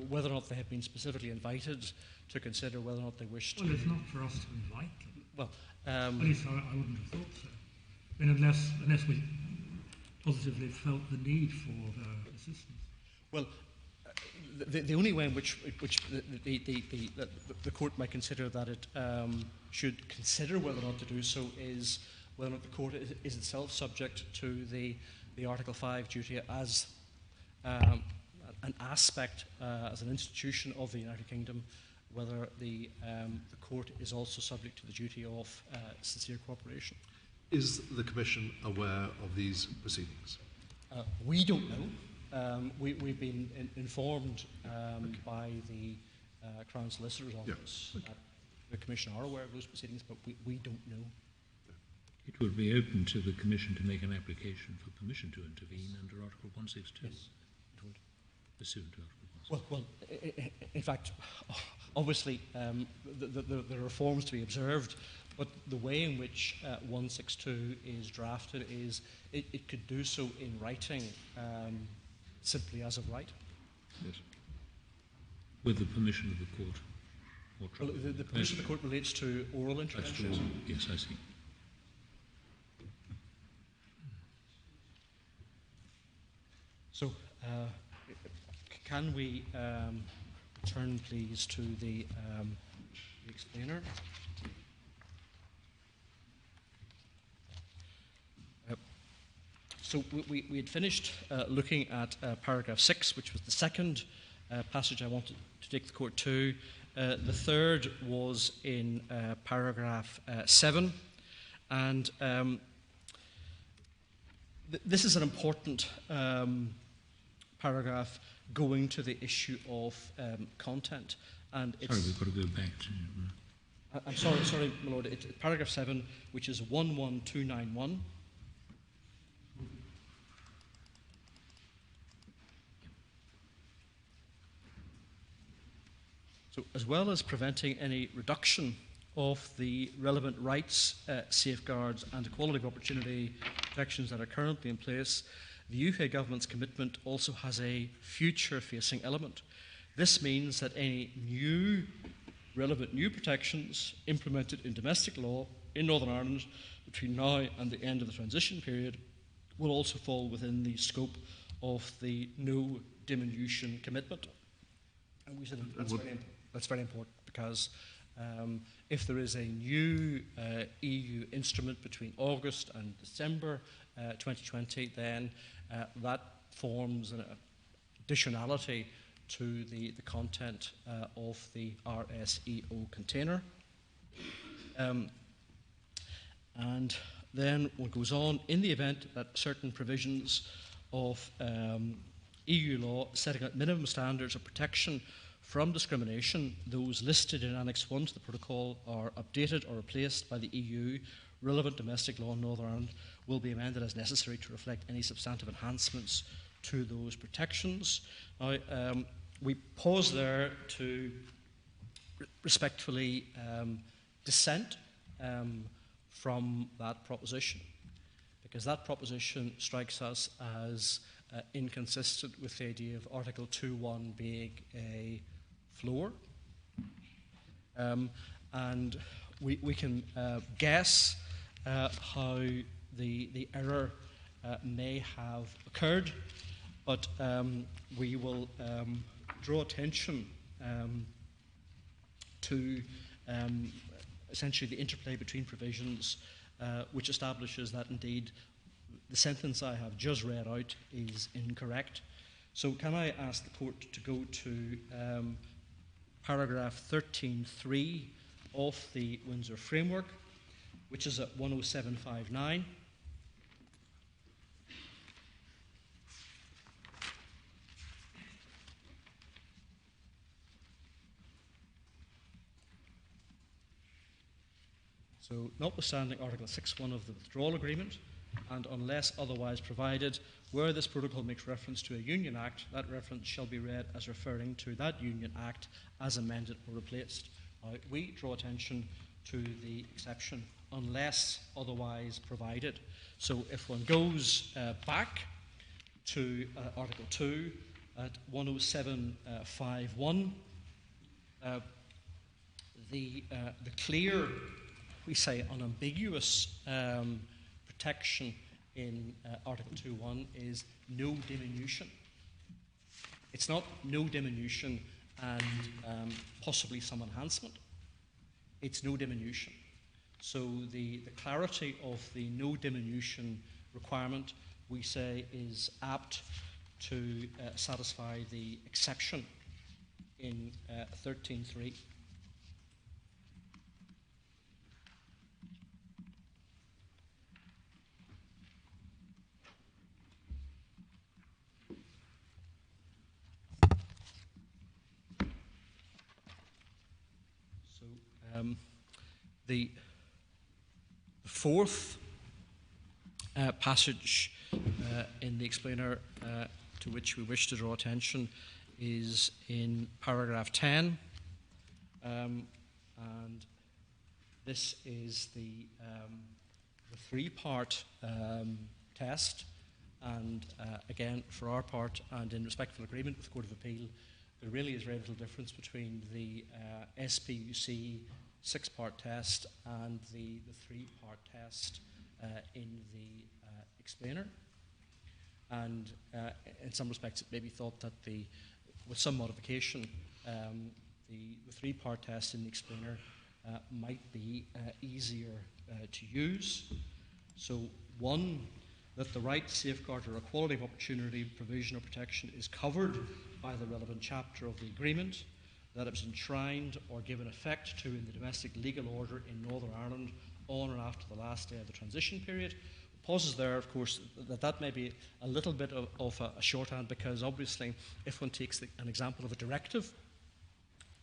S6: whether or not they have been specifically invited to consider whether or not they wish to...
S3: Well, it's not for us to invite them.
S6: Well,
S3: at least I wouldn't have thought so. I mean, unless we positively felt the need for assistance.
S6: Well, the only way in which the Court might consider that it should consider whether or not to do so is whether or not the Court is itself subject to the Article 5 duty as an aspect, as an institution of the United Kingdom, whether the Court is also subject to the duty of sincere cooperation.
S5: Is the Commission aware of these proceedings?
S6: We don't know. We've been informed by the Crown Solicitor's Office that the Commission are aware of those proceedings, but we don't know.
S4: It would be open to the Commission to make an application for permission to intervene under Article 162.
S6: Yes, it would.
S4: Pursuant to Article 162.
S6: Well, in fact, obviously, there are forms to be observed, but the way in which 162 is drafted is it could do so in writing, simply as of right.
S1: Yes.
S4: With the permission of the Court?
S6: Well, the permission of the Court relates to oral intervention.
S4: That's true. Yes, I see.
S6: So, can we turn, please, to the explainer? So we had finished looking at paragraph 6, which was the second passage I wanted to take the Court to. The third was in paragraph 7, and this is an important paragraph going to the issue of content. And it's,
S4: sorry, we've got to go back to...
S6: I'm sorry, my Lord. It's paragraph 7, which is 11291. So, as well as preventing any reduction of the relevant rights, safeguards and equality of opportunity protections that are currently in place, the UK Government's commitment also has a future-facing element. This means that any relevant new protections implemented in domestic law in Northern Ireland between now and the end of the transition period will also fall within the scope of the no diminution commitment. And we said that's very important because if there is a new EU instrument between August and December 2020, then that forms an additionality to the content of the RSEO container. And then what goes on, in the event that certain provisions of EU law setting out minimum standards of protection from discrimination, those listed in Annex 1 to the protocol, are updated or replaced by the EU, relevant domestic law in Northern Ireland will be amended as necessary to reflect any substantive enhancements to those protections. Now, we pause there to respectfully dissent from that proposition, because that proposition strikes us as inconsistent with the idea of Article 2.1 being a floor. And we can guess how the error may have occurred, but we will draw attention to essentially the interplay between provisions, which establishes that indeed the sentence I have just read out is incorrect. So can I ask the court to go to paragraph 13.3 of the Windsor Framework, which is at 10759. So, notwithstanding Article 6.1 of the Withdrawal Agreement, and unless otherwise provided, where this protocol makes reference to a Union Act, that reference shall be read as referring to that Union Act as amended or replaced. We draw attention to the exception, unless otherwise provided. So if one goes back to Article 2 at 10751, the clear, we say unambiguous protection in Article 2.1 is no diminution. It's not no diminution and possibly some enhancement. It's no diminution. So the clarity of the no diminution requirement, we say, is apt to satisfy the exception in 13.3. The fourth passage in the explainer to which we wish to draw attention is in paragraph 10, and this is the three-part test, and again, for our part, and in respectful agreement with the Court of Appeal, there really is very little difference between the SPUC six-part test and the three-part test in the explainer. And in some respects, it may be thought that with some modification, the three-part test in the explainer might be easier to use. So, one, that the right, safeguard, or equality of opportunity, provision, or protection is covered by the relevant chapter of the agreement, that it was enshrined or given effect to in the domestic legal order in Northern Ireland on or after the last day of the transition period. Pauses there, of course, that may be a little bit of a shorthand, because obviously if one takes an example of a directive,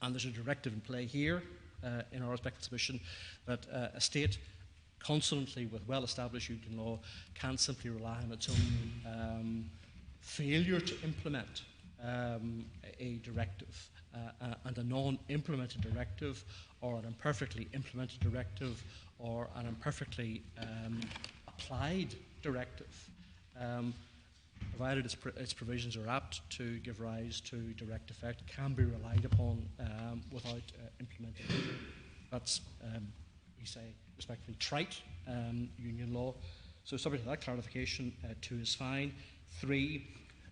S6: and there's a directive in play here in our respective submission, that a state consonantly with well-established union law can simply rely on its own failure to implement a directive, and a non-implemented directive, or an imperfectly implemented directive, or an imperfectly applied directive, provided its provisions are apt to give rise to direct effect, can be relied upon without implementing it. That's, we say, respectfully trite union law. So subject to that clarification, 2 is fine. 3,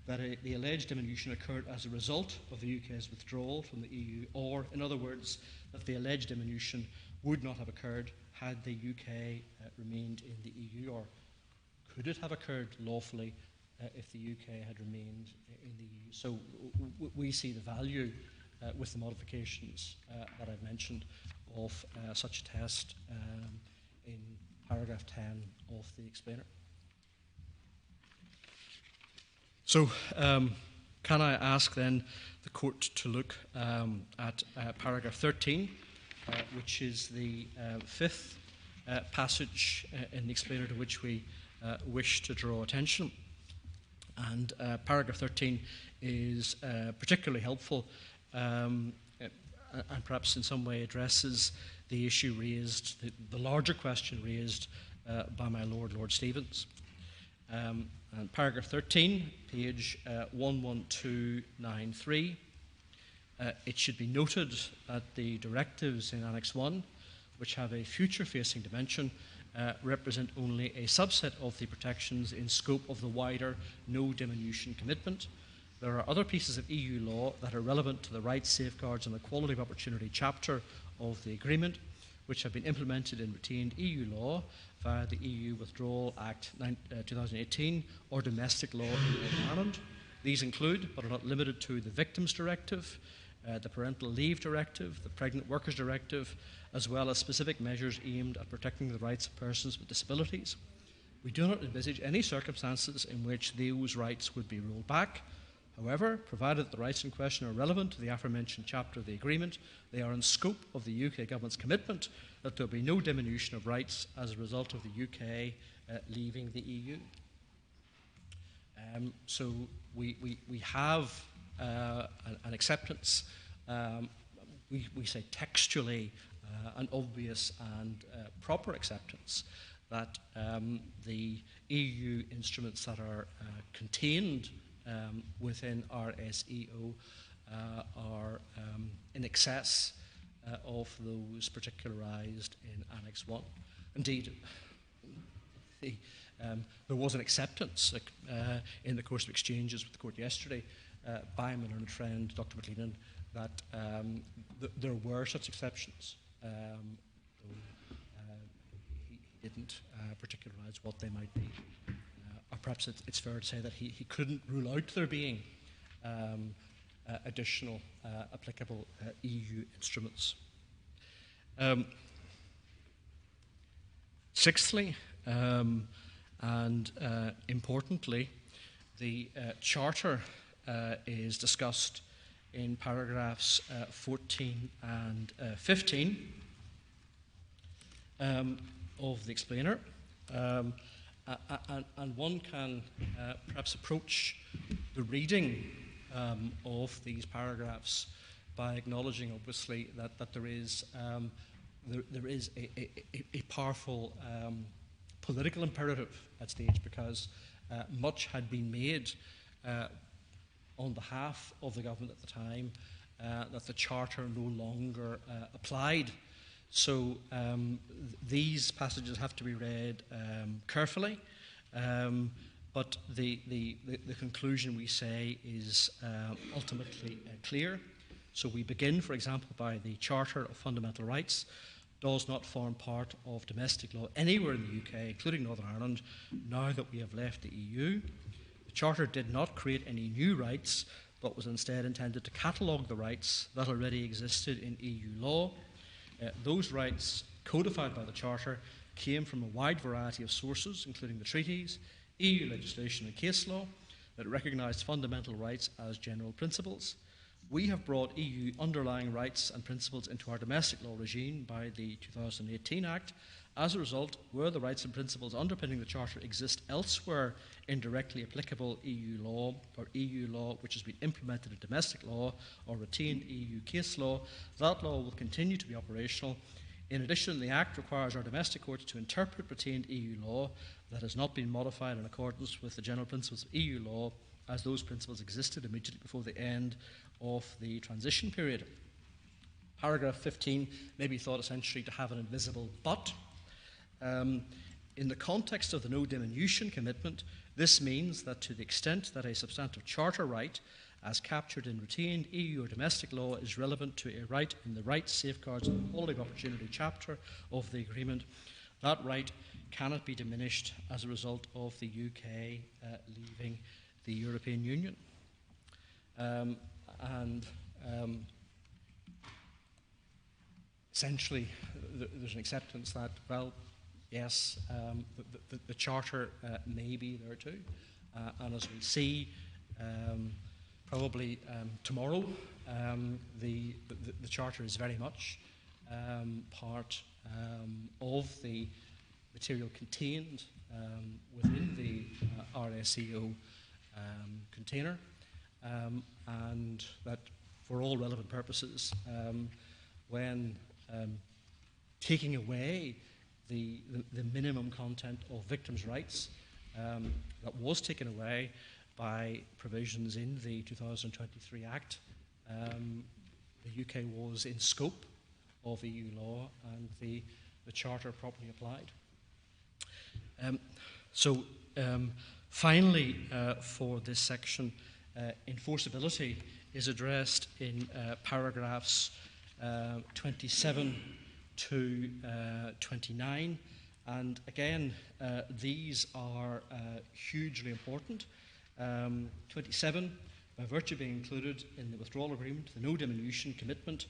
S6: that the alleged diminution occurred as a result of the UK's withdrawal from the EU, or, in other words, that the alleged diminution would not have occurred had the UK remained in the EU, or could it have occurred lawfully if the UK had remained in the EU. So we see the value with the modifications that I've mentioned of such a test in paragraph 10 of the explainer. So can I ask then the court to look at paragraph 13, which is the fifth passage in the explainer to which we wish to draw attention. And paragraph 13 is particularly helpful and perhaps in some way addresses the issue raised, the larger question raised by my Lord Stevens. And paragraph 13, page 11293, it should be noted that the directives in Annex 1, which have a future-facing dimension, represent only a subset of the protections in scope of the wider no diminution commitment. There are other pieces of EU law that are relevant to the rights, safeguards and equality of opportunity chapter of the agreement, which have been implemented in retained EU law via the EU Withdrawal Act 2018 or domestic law in Northern Ireland. These include, but are not limited to, the Victims Directive, the Parental Leave Directive, the Pregnant Workers Directive, as well as specific measures aimed at protecting the rights of persons with disabilities. We do not envisage any circumstances in which those rights would be rolled back. However, provided that the rights in question are relevant to the aforementioned chapter of the agreement, they are in scope of the UK Government's commitment that there will be no diminution of rights as a result of the UK leaving the EU. So we have an acceptance, we say textually, an obvious and proper acceptance that the EU instruments that are contained within our SEO are in excess of those particularised in Annex 1. Indeed, there was an acceptance in the course of exchanges with the court yesterday by my learned friend, Dr. McLean, that there were such exceptions. Though he didn't particularise what they might be. Or perhaps it's fair to say that he couldn't rule out there being additional applicable EU instruments. Sixthly, and importantly, the Charter is discussed in paragraphs 14 and 15 of the explainer. And one can perhaps approach the reading of these paragraphs by acknowledging, obviously, that there is a powerful political imperative at stage, because much had been made on behalf of the government at the time that the Charter no longer applied. So these passages have to be read carefully, but the conclusion, we say, is ultimately clear. So we begin, for example, by the Charter of Fundamental Rights does not form part of domestic law anywhere in the UK, including Northern Ireland, now that we have left the EU. The Charter did not create any new rights, but was instead intended to catalogue the rights that already existed in EU law. Those rights, codified by the Charter, came from a wide variety of sources, including the treaties, EU legislation and case law, that recognised fundamental rights as general principles. We have brought EU underlying rights and principles into our domestic law regime by the 2018 Act. As a result, where the rights and principles underpinning the Charter exist elsewhere in directly applicable EU law, or EU law which has been implemented in domestic law, or retained EU case law, that law will continue to be operational. In addition, the Act requires our domestic courts to interpret retained EU law that has not been modified in accordance with the general principles of EU law, as those principles existed immediately before the end of the transition period. Paragraph 15 may be thought essentially to have an invisible but. In the context of the no diminution commitment, this means that to the extent that a substantive charter right, as captured in retained EU or domestic law, is relevant to a right in the rights, safeguards and equality of opportunity chapter of the agreement, that right cannot be diminished as a result of the UK leaving the European Union. Essentially, there's an acceptance that, well, yes, the Charter may be there too. And as we see, probably tomorrow, the Charter is very much part of the material contained within the RSEO container, and that for all relevant purposes, when taking away the minimum content of victims' rights that was taken away by provisions in the 2023 Act, the UK was in scope of EU law and the Charter properly applied. Finally, for this section, enforceability is addressed in paragraphs 27 to 29, and again, these are hugely important. 27, by virtue of being included in the withdrawal agreement, the no diminution commitment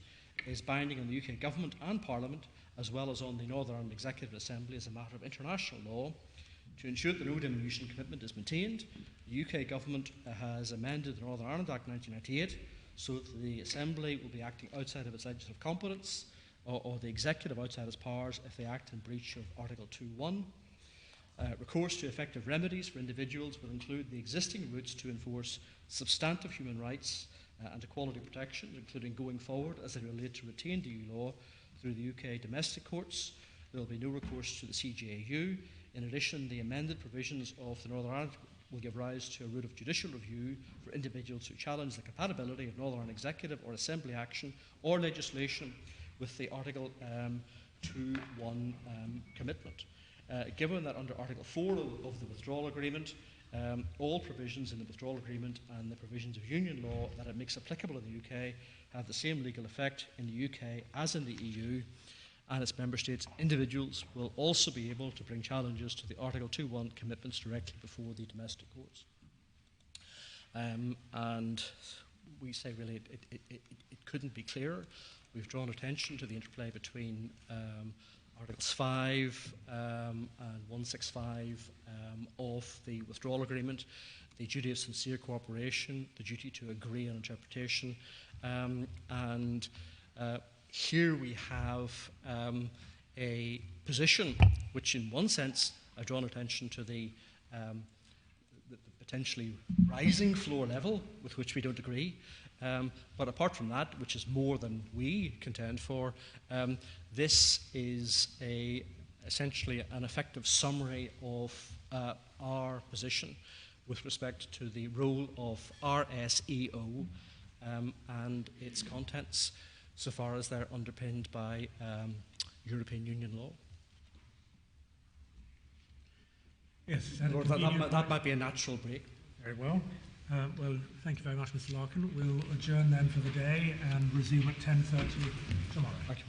S6: is binding on the UK Government and Parliament, as well as on the Northern Ireland Executive Assembly as a matter of international law. To ensure that the no diminution commitment is maintained, the UK Government has amended the Northern Ireland Act 1998 so that the Assembly will be acting outside of its legislative competence, or the Executive outside its powers if they act in breach of Article 2.1. Recourse to effective remedies for individuals will include the existing routes to enforce substantive human rights and equality protections, including going forward as they relate to retained EU law through the UK domestic courts. There will be no recourse to the CJAU. In addition, the amended provisions of the Northern Ireland will give rise to a route of judicial review for individuals who challenge the compatibility of Northern Ireland Executive or Assembly action or legislation with the Article 2.1 commitment. Given that under Article 4 of the withdrawal agreement, all provisions in the withdrawal agreement and the provisions of union law that it makes applicable in the UK have the same legal effect in the UK as in the EU, and its member states, individuals will also be able to bring challenges to the Article 2.1 commitments directly before the domestic courts. And we say really it couldn't be clearer. We've drawn attention to the interplay between Articles 5 and 165 of the withdrawal agreement, the duty of sincere cooperation, the duty to agree on interpretation, and here we have a position which in one sense I've drawn attention to the potentially rising floor level with which we don't agree. But apart from that, which is more than we contend for, this is essentially an effective summary of our position with respect to the role of RSEO and its contents, so far as they're underpinned by European Union law.
S3: Yes,
S6: Lord, that might be a natural break.
S3: Very well. Well, thank you very much, Mr. Larkin. We'll adjourn then for the day and resume at 10:30 tomorrow.
S6: Thank you.